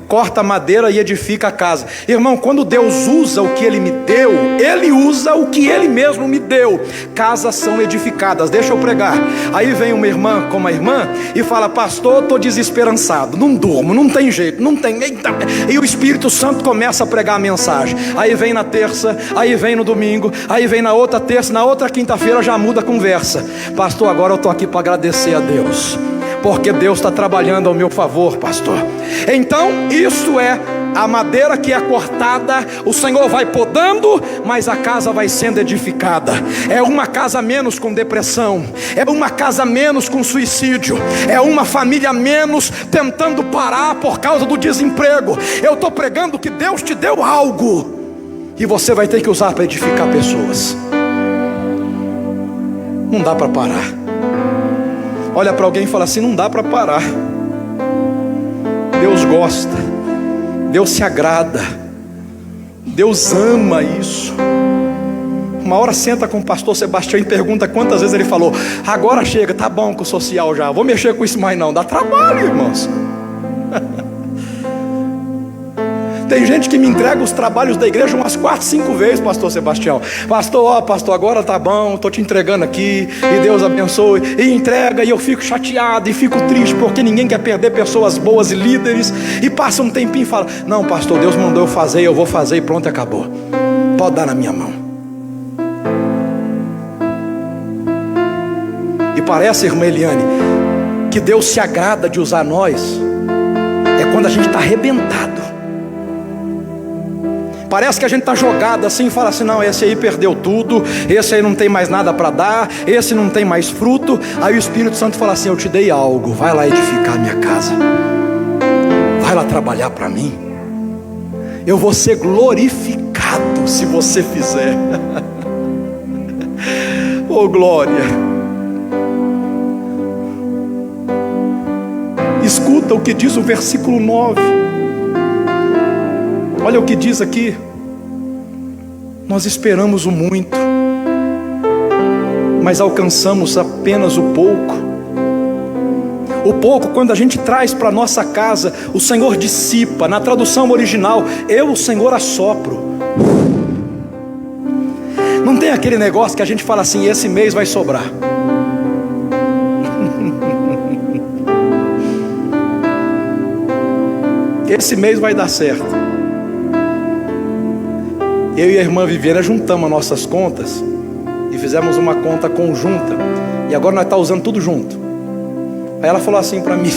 Corta a madeira e edifica a casa. Irmão, quando Deus usa o que Ele me deu, Ele usa o que Ele mesmo me deu. Casas são edificadas. Deixa eu pregar. Aí vem uma irmã como a irmã e fala: pastor, estou desesperançado, não durmo, não tem jeito, não tem. Eita. E o Espírito Santo começa a pregar a mensagem. Aí vem na terça, aí vem no domingo, aí vem na outra terça, na outra quinta-feira já muda a conversa. Pastor, agora eu estou aqui para agradecer a Deus, porque Deus está trabalhando ao meu favor, pastor. Então isso é a madeira que é cortada, o Senhor vai podando, mas a casa vai sendo edificada. É uma casa menos com depressão, é uma casa menos com suicídio, é uma família menos tentando parar por causa do desemprego. Eu estou pregando que Deus te deu algo e você vai ter que usar para edificar pessoas. Não dá para parar. Olha para alguém e fala assim: não dá para parar. Deus gosta, Deus se agrada, Deus ama isso. Uma hora senta com o pastor Sebastião e pergunta quantas vezes ele falou: agora chega, tá bom com o social já, vou mexer com isso mais não. Dá trabalho, irmãos. Tem gente que me entrega os trabalhos da igreja umas 4, 5 vezes, pastor Sebastião. Pastor, agora tá bom, estou te entregando aqui, e Deus abençoe. E entrega, e eu fico chateado, e fico triste, porque ninguém quer perder pessoas boas e líderes. E passa um tempinho e fala: não, pastor, Deus mandou eu fazer, eu vou fazer e pronto, acabou. Pode dar na minha mão. E parece, irmã Eliane, que Deus se agrada de usar nós quando a gente está arrebentado. Parece que a gente está jogado assim e fala assim: não, esse aí perdeu tudo, esse aí não tem mais nada para dar, esse não tem mais fruto. Aí o Espírito Santo fala assim: eu te dei algo, vai lá edificar a minha casa, vai lá trabalhar para mim, eu vou ser glorificado se você fizer. Oh glória! Escuta o que diz o versículo 9. Olha o que diz aqui: nós esperamos o muito, mas alcançamos apenas o pouco. O pouco, quando a gente traz para nossa casa, o Senhor dissipa. Na tradução original, eu, o Senhor, assopro. Não tem aquele negócio que a gente fala assim: esse mês vai sobrar. Esse mês vai dar certo. Eu e a irmã Viviana juntamos as nossas contas e fizemos uma conta conjunta, e agora nós estamos usando tudo junto. Aí ela falou assim para mim,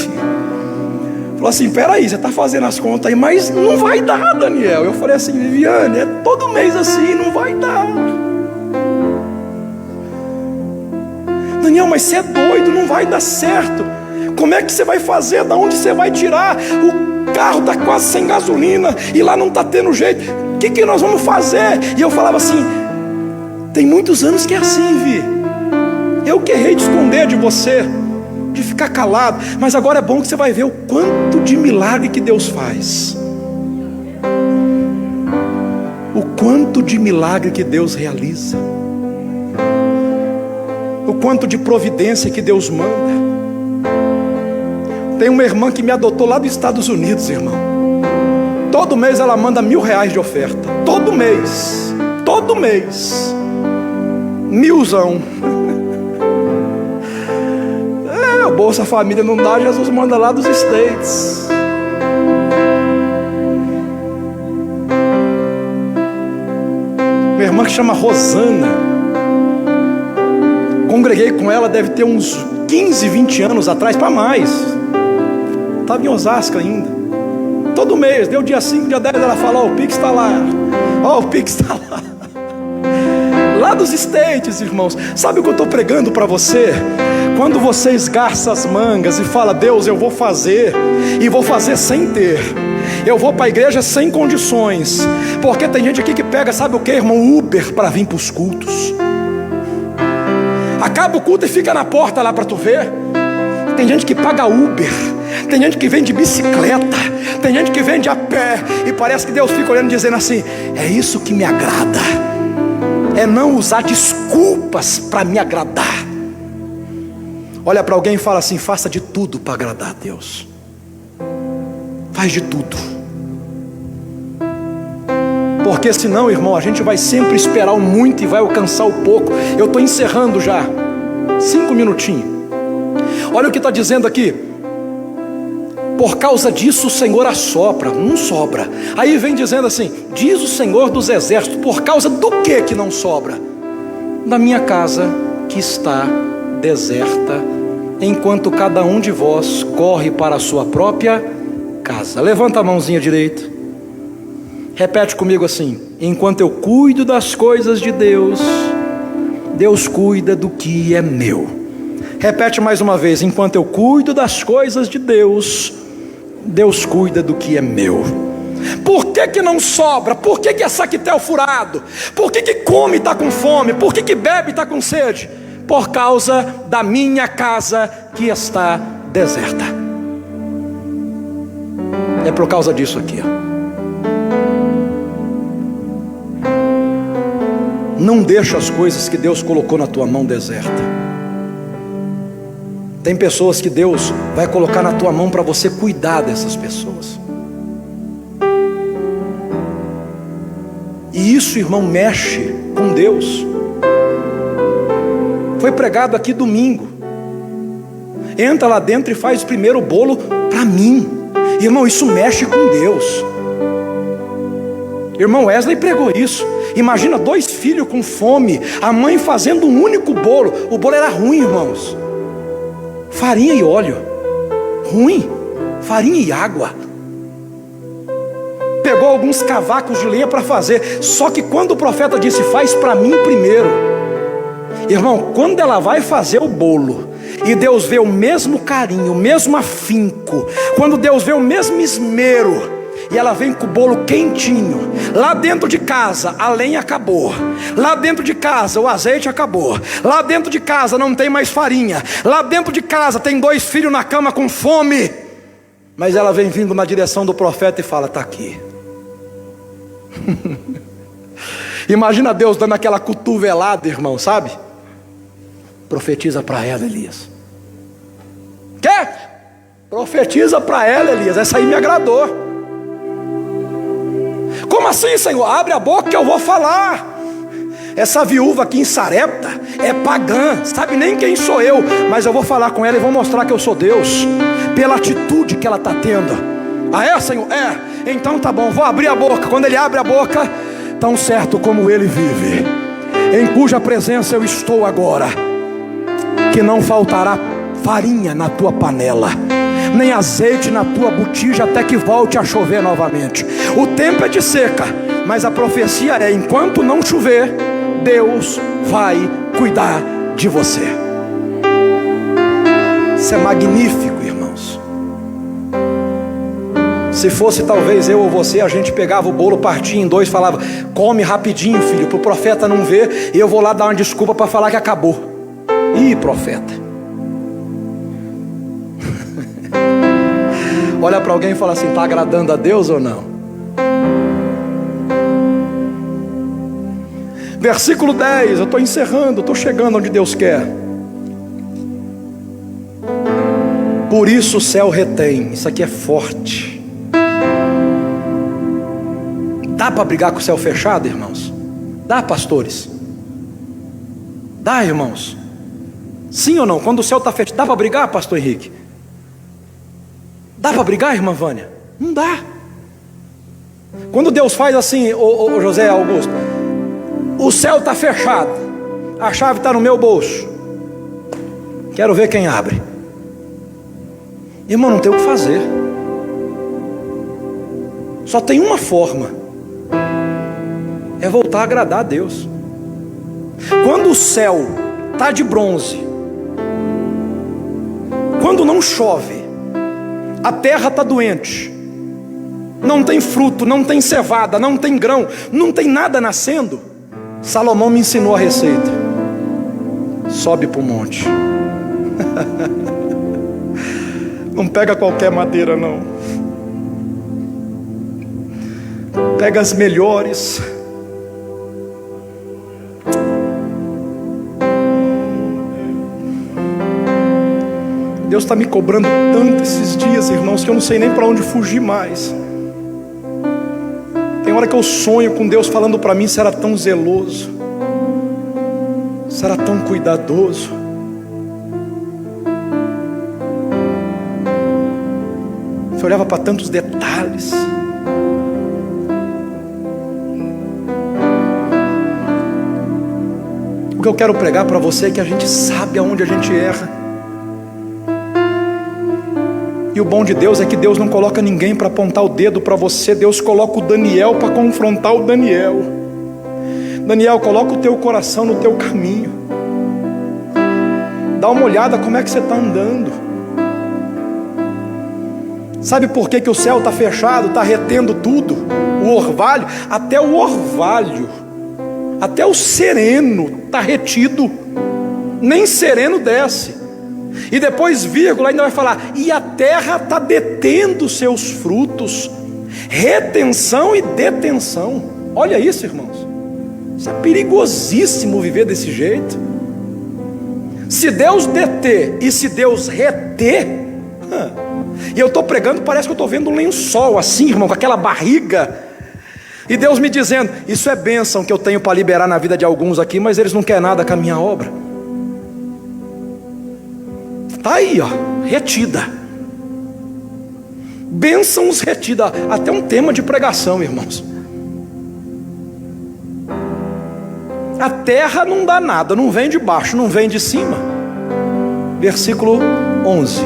falou assim: peraí, você está fazendo as contas aí, mas não vai dar, Daniel. Eu falei assim: Viviane, é todo mês assim, não vai dar. Daniel, mas você é doido, não vai dar certo. Como é que você vai fazer? Da onde você vai tirar? O carro está quase sem gasolina e lá não está tendo jeito. O que nós vamos fazer? E eu falava assim: tem muitos anos que é assim, Vi. Eu que errei de esconder de você, de ficar calado, mas agora é bom que você vai ver o quanto de milagre que Deus faz, o quanto de milagre que Deus realiza, o quanto de providência que Deus manda. Tem uma irmã que me adotou lá dos Estados Unidos, irmão. Todo mês ela manda R$1.000 de oferta. Todo mês. Todo mês. 1.000. O Bolsa Família não dá, Jesus manda lá dos States. Minha irmã que chama Rosana. Congreguei com ela, deve ter uns 15, 20 anos atrás, para mais. Estava em Osasco ainda. Todo mês, deu dia 5, dia 10, ela fala: ó, o Pix está lá. Ó, o Pix está lá. Lá dos States, irmãos. Sabe o que eu estou pregando para você? Quando você esgarça as mangas e fala: Deus, eu vou fazer, e vou fazer sem ter. Eu vou para a igreja sem condições. Porque tem gente aqui que pega, sabe o que, irmão? Uber para vir para os cultos. Acaba o culto e fica na porta lá para tu ver. Tem gente que paga Uber. Tem gente que vem de bicicleta. Tem gente que vem de a pé. E parece que Deus fica olhando dizendo assim: é isso que me agrada. É não usar desculpas para me agradar. Olha para alguém e fala assim: faça de tudo para agradar a Deus. Faz de tudo. Porque senão, irmão, a gente vai sempre esperar o muito e vai alcançar o pouco. Eu estou encerrando já. 5 minutinhos. Olha o que está dizendo aqui: por causa disso o Senhor assopra, não sobra. Aí vem dizendo assim: diz o Senhor dos exércitos, por causa do que não sobra? Da minha casa que está deserta, enquanto cada um de vós corre para a sua própria casa. Levanta a mãozinha direita. Repete comigo assim: enquanto eu cuido das coisas de Deus, Deus cuida do que é meu. Repete mais uma vez: enquanto eu cuido das coisas de Deus, Deus cuida do que é meu. Por que não sobra? Por que é saquetel furado? Por que come e está com fome? Por que bebe e está com sede? Por causa da minha casa que está deserta. É por causa disso aqui, ó. Não deixa as coisas que Deus colocou na tua mão deserta. Tem pessoas que Deus vai colocar na tua mão para você cuidar dessas pessoas. E isso, irmão, mexe com Deus. Foi pregado aqui domingo. Entra lá dentro e faz primeiro o bolo para mim. Irmão, isso mexe com Deus. Irmão Wesley pregou isso. Imagina 2 filhos com fome, a mãe fazendo um único bolo. O bolo era ruim, irmãos. Farinha e óleo. Ruim. Farinha e água. Pegou alguns cavacos de lenha para fazer. Só que quando o profeta disse, faz para mim primeiro, irmão, quando ela vai fazer o bolo, e Deus vê o mesmo carinho, o mesmo afinco, quando Deus vê o mesmo esmero, e ela vem com o bolo quentinho, lá dentro de casa a lenha acabou, lá dentro de casa o azeite acabou, lá dentro de casa não tem mais farinha, lá dentro de casa tem 2 filhos na cama com fome, mas ela vem vindo na direção do profeta e fala, está aqui. Imagina Deus dando aquela cotovelada, irmão, sabe? Profetiza para ela, Elias. Quer? Profetiza para ela, Elias. Essa aí me agradou. Como assim, Senhor? Abre a boca que eu vou falar. Essa viúva aqui em Sarepta é pagã, sabe nem quem sou eu, mas eu vou falar com ela e vou mostrar que eu sou Deus, pela atitude que ela está tendo. Ah é, Senhor? É, então tá bom, vou abrir a boca. Quando ele abre a boca, tão certo como ele vive, em cuja presença eu estou agora, que não faltará farinha na tua panela, nem azeite na tua botija, até que volte a chover novamente. O tempo é de seca, mas a profecia é, enquanto não chover, Deus vai cuidar de você. Isso é magnífico, irmãos. Se fosse talvez eu ou você, a gente pegava o bolo, partia em 2, falava, come rapidinho, filho, para o profeta não ver, e eu vou lá dar uma desculpa para falar que acabou. Ih, profeta. Olha para alguém e fala assim, está agradando a Deus ou não? Versículo 10, eu estou encerrando, estou chegando onde Deus quer. Por isso o céu retém. Isso aqui é forte. Dá para brigar com o céu fechado, irmãos? Dá, pastores? Dá, irmãos? Sim ou não? Quando o céu está fechado, dá para brigar, pastor Henrique? Dá para brigar, irmã Vânia? Não dá. Quando Deus faz assim, ô José Augusto, o céu está fechado, a chave está no meu bolso, quero ver quem abre. Irmão, não tem o que fazer. Só tem uma forma, é voltar a agradar a Deus. Quando o céu está de bronze, quando não chove, a terra está doente, não tem fruto, não tem cevada, não tem grão, não tem nada nascendo. Salomão me ensinou a receita. Sobe para o monte. Não pega qualquer madeira não, pega as melhores. Deus está me cobrando tanto esses dias, irmãos, que eu não sei nem para onde fugir mais. Tem hora que eu sonho com Deus falando para mim, será tão zeloso, será tão cuidadoso. Você olhava para tantos detalhes. O que eu quero pregar para você é que a gente sabe aonde a gente erra. E o bom de Deus é que Deus não coloca ninguém para apontar o dedo para você. Deus coloca o Daniel para confrontar o Daniel. Daniel, coloca o teu coração no teu caminho. Dá uma olhada como é que você está andando. Sabe por que o céu está fechado, está retendo tudo? O orvalho, até o sereno está retido. Nem sereno desce. E depois, vírgula, ainda vai falar, e a terra está detendo seus frutos. Retenção e detenção. Olha isso, irmãos. Isso é perigosíssimo viver desse jeito. Se Deus deter e se Deus reter, e eu estou pregando, parece que eu estou vendo um lençol assim, irmão, com aquela barriga, e Deus me dizendo, isso é bênção que eu tenho para liberar na vida de alguns aqui, mas eles não querem nada com a minha obra. Está aí, ó, retida. Bênçãos retida, até um tema de pregação, irmãos. A terra não dá nada, não vem de baixo, não vem de cima. Versículo 11.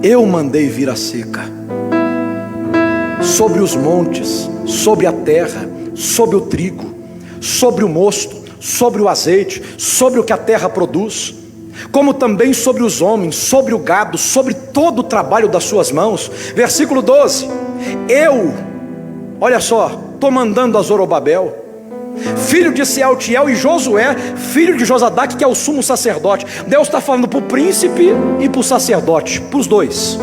Eu mandei vir a seca sobre os montes, sobre a terra, sobre o trigo, sobre o mosto, sobre o azeite, sobre o que a terra produz, como também sobre os homens, sobre o gado, sobre todo o trabalho das suas mãos. Versículo 12. Eu, olha só, estou mandando a Zorobabel, filho de Sealtiel, e Josué, filho de Josadaque, que é o sumo sacerdote. Deus está falando para o príncipe e para o sacerdote, para os dois.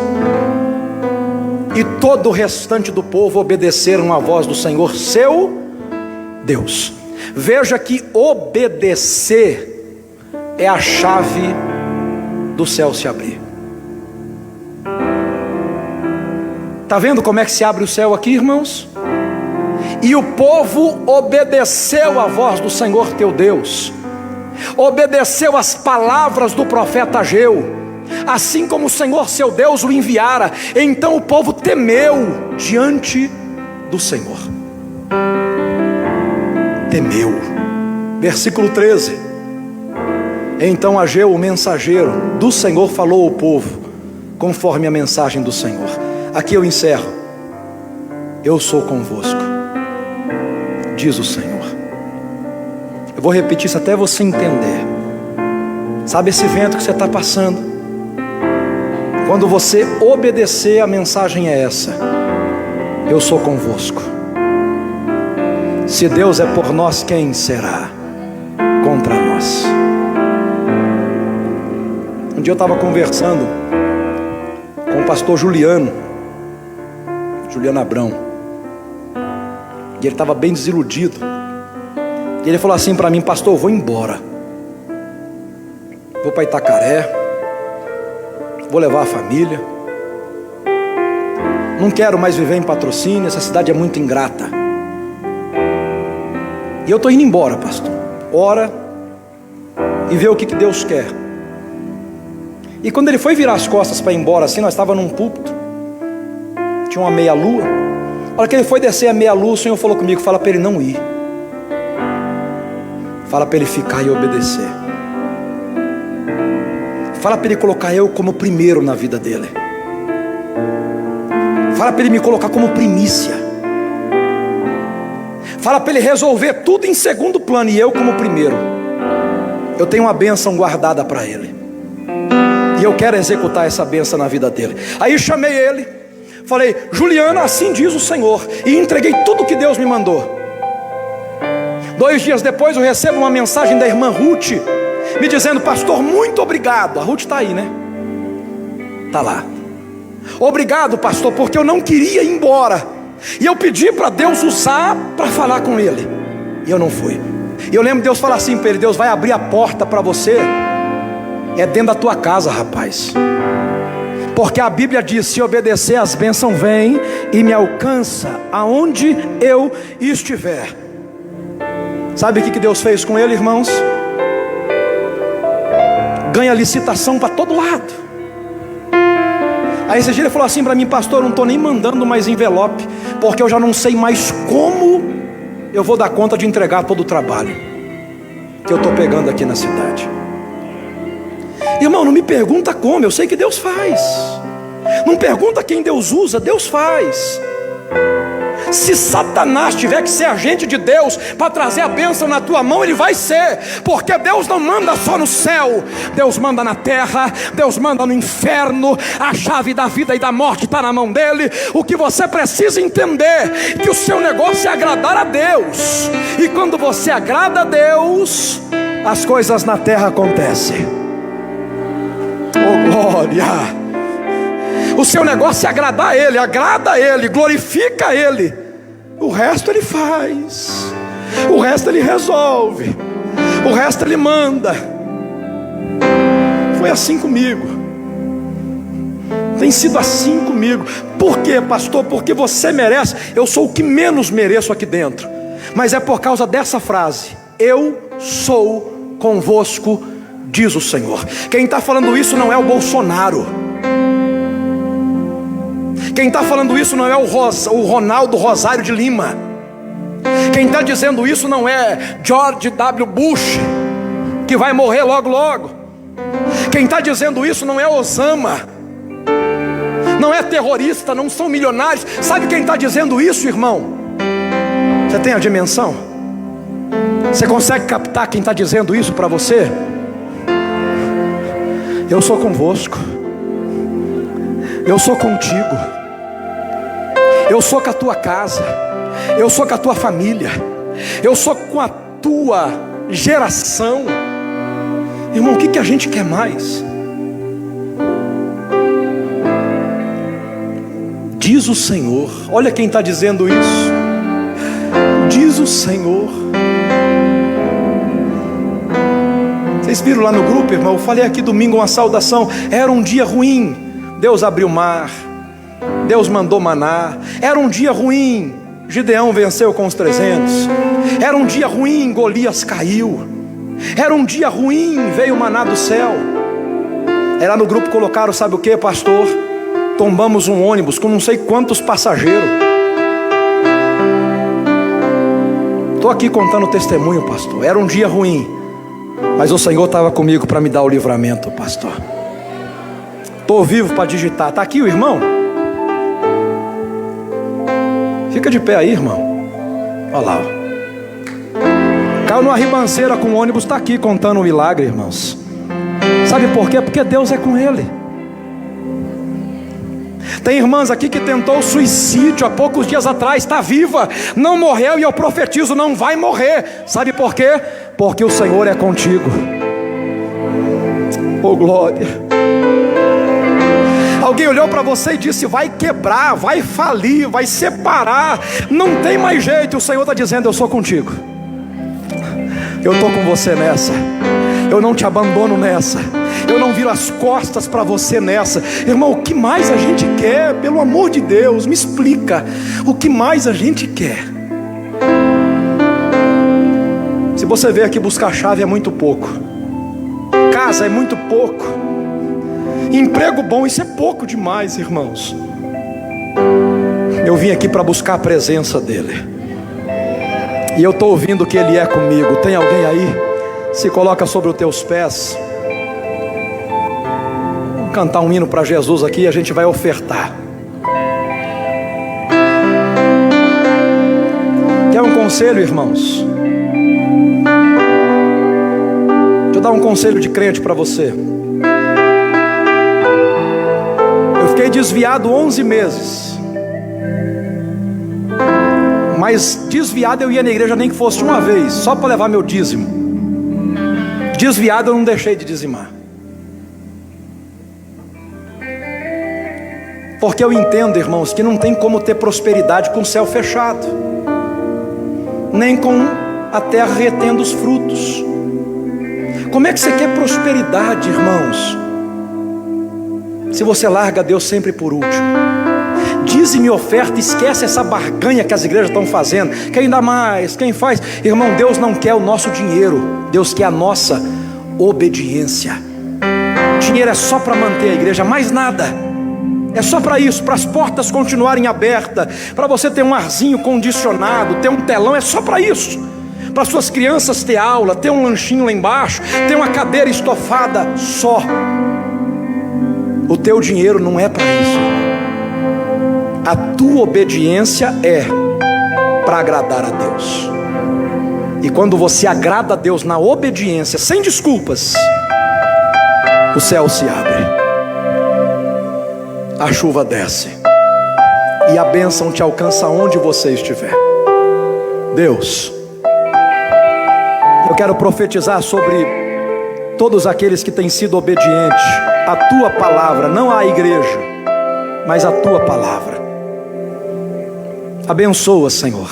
E todo o restante do povo obedeceram à voz do Senhor, seu Deus. Veja que obedecer é a chave do céu se abrir. Está vendo como é que se abre o céu aqui, irmãos? E o povo obedeceu à voz do Senhor teu Deus, obedeceu às palavras do profeta Ageu, assim como o Senhor seu Deus o enviara. Então o povo temeu diante do Senhor. Temeu. Versículo 13. Então Ageu, o mensageiro do Senhor, falou ao povo conforme a mensagem do Senhor. Aqui eu encerro. Eu sou convosco, diz o Senhor. Eu vou repetir isso até você entender. Sabe esse vento que você está passando? Quando você obedecer, a mensagem é essa: eu sou convosco. Se Deus é por nós, quem será contra nós? Um dia eu estava conversando com o pastor Juliano Abrão, e ele estava bem desiludido. E ele falou assim para mim: pastor, eu vou embora, vou para Itacaré, vou levar a família, não quero mais viver em Patrocínio, essa cidade é muito ingrata. E eu estou indo embora, pastor. Ora e vê o que Deus quer. E quando ele foi virar as costas para ir embora, assim, nós estávamos num púlpito, tinha uma meia-lua. A hora que ele foi descer a meia-lua, o Senhor falou comigo: fala para ele não ir, fala para ele ficar e obedecer, fala para ele colocar eu como primeiro na vida dele, fala para ele me colocar como primícia, fala para ele resolver tudo em segundo plano e eu como primeiro. Eu tenho uma bênção guardada para ele, e eu quero executar essa bênção na vida dele. Aí chamei ele, falei: Juliana, assim diz o Senhor, e entreguei tudo que Deus me mandou. 2 dias depois eu recebo uma mensagem da irmã Ruth, me dizendo: pastor, muito obrigado. A Ruth está aí, né? Está lá. Obrigado, pastor, porque eu não queria ir embora, e eu pedi para Deus usar para falar com ele, e eu não fui. E eu lembro Deus falar assim para ele: Deus vai abrir a porta para você, é dentro da tua casa, rapaz. Porque a Bíblia diz: se obedecer, as bênçãos vêm e me alcança aonde eu estiver. Sabe o que Deus fez com ele, irmãos? Ganha licitação para todo lado. Aí esse dia ele falou assim para mim: pastor, eu não estou nem mandando mais envelope, porque eu já não sei mais como eu vou dar conta de entregar todo o trabalho que eu estou pegando aqui na cidade. Irmão, não me pergunta como, eu sei que Deus faz. Não pergunta quem Deus usa, Deus faz. Se Satanás tiver que ser agente de Deus para trazer a bênção na tua mão, ele vai ser. Porque Deus não manda só no céu, Deus manda na terra, Deus manda no inferno. A chave da vida e da morte está na mão dele. O que você precisa entender é que o seu negócio é agradar a Deus. E quando você agrada a Deus, as coisas na terra acontecem. Oh glória! O seu negócio é agradar a Ele, agrada a Ele, glorifica a Ele. o resto Ele faz, o resto Ele resolve, o resto Ele manda. Foi assim comigo, tem sido assim comigo. Por quê, pastor? Porque você merece. Eu sou o que menos mereço aqui dentro, mas é por causa dessa frase: eu sou convosco, diz o Senhor. Quem está falando isso não é o Bolsonaro. Quem está falando isso não é o Ronaldo Rosário de Lima. Quem está dizendo isso não é George W. Bush, que vai morrer logo logo. Quem está dizendo isso não é Osama, não é terrorista, não são milionários. Sabe quem está dizendo isso, irmão? Você tem a dimensão? Você consegue captar quem está dizendo isso para você? Eu sou convosco, eu sou contigo, eu sou com a tua casa, eu sou com a tua família, eu sou com a tua geração. Irmão, o que a gente quer mais? Diz o Senhor. Olha quem está dizendo isso. Diz o Senhor. Vocês viram lá no grupo, irmão? Eu falei aqui domingo uma saudação. Era um dia ruim, Deus abriu o mar, Deus mandou maná. Era um dia ruim, Gideão venceu com os 300. Era um dia ruim, Golias caiu. Era um dia ruim, veio o maná do céu. Aí lá no grupo colocaram, sabe o que, pastor? Tombamos um ônibus com não sei quantos passageiros. Estou aqui contando o testemunho, pastor. Era um dia ruim, mas o Senhor estava comigo para me dar o livramento, pastor. Estou vivo para digitar. Está aqui o irmão? Fica de pé aí, irmão. Olha lá, ó. Caiu numa ribanceira com o ônibus, está aqui contando um milagre, irmãos. Sabe por quê? Porque Deus é com ele. Tem irmãs aqui que tentou suicídio há poucos dias atrás, está viva, não morreu, e eu profetizo, não vai morrer. Sabe por quê? Porque o Senhor é contigo. Oh glória. Alguém olhou para você e disse: vai quebrar, vai falir, vai separar, não tem mais jeito. O Senhor está dizendo: eu sou contigo, eu estou com você nessa, eu não te abandono nessa, eu não viro as costas para você nessa. Irmão, o que mais a gente quer? Pelo amor de Deus, me explica. O que mais a gente quer? Se você veio aqui buscar chave, é muito pouco. Casa é muito pouco. Emprego bom, isso é pouco demais, irmãos. Eu vim aqui para buscar a presença dEle, e eu estou ouvindo que Ele é comigo. Tem alguém aí? Se coloca sobre os teus pés. Vamos cantar um hino para Jesus aqui e a gente vai ofertar. Quer um conselho, irmãos? Deixa eu dar um conselho de crente para você. Eu fiquei desviado 11 meses. Mas desviado eu ia na igreja nem que fosse uma vez, só para levar meu dízimo. Desviado eu não deixei de dizimar. Porque eu entendo, irmãos, que não tem como ter prosperidade com o céu fechado, nem com a terra retendo os frutos. Como é que você quer prosperidade, irmãos, se você larga Deus sempre por último? Dízimo e oferta, esquece essa barganha que as igrejas estão fazendo. Quem dá mais, quem faz? Irmão, Deus não quer o nosso dinheiro, Deus quer a nossa obediência. Dinheiro é só para manter a igreja, mais nada. É só para isso, para as portas continuarem abertas, para você ter um arzinho condicionado, ter um telão, é só para isso. Para suas crianças ter aula, ter um lanchinho lá embaixo, ter uma cadeira estofada, só. O teu dinheiro não é para isso. A tua obediência é para agradar a Deus. E quando você agrada a Deus na obediência, sem desculpas, o céu se abre, a chuva desce e a bênção te alcança onde você estiver. Deus, eu quero profetizar sobre todos aqueles que têm sido obedientes à tua palavra, não à igreja, mas à tua palavra. Abençoa, Senhor,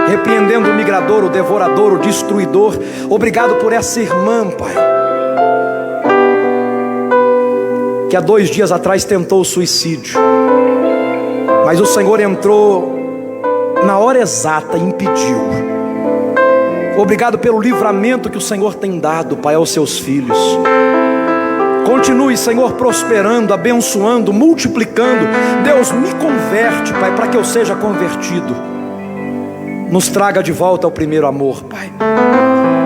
repreendendo o migrador, o devorador, o destruidor. Obrigado por essa irmã, Pai, que há 2 dias atrás tentou o suicídio, mas o Senhor entrou na hora exata e impediu. Obrigado pelo livramento que o Senhor tem dado, Pai, aos seus filhos. Continue, Senhor, prosperando, abençoando, multiplicando. Deus, me converte, Pai, para que eu seja convertido. Nos traga de volta ao primeiro amor, Pai.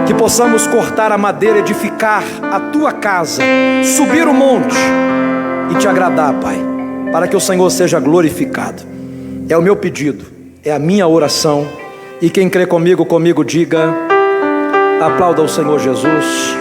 Que possamos cortar a madeira, edificar a Tua casa, subir o monte e Te agradar, Pai, para que o Senhor seja glorificado. É o meu pedido, é a minha oração. E quem crê comigo diga: aplauda o Senhor Jesus.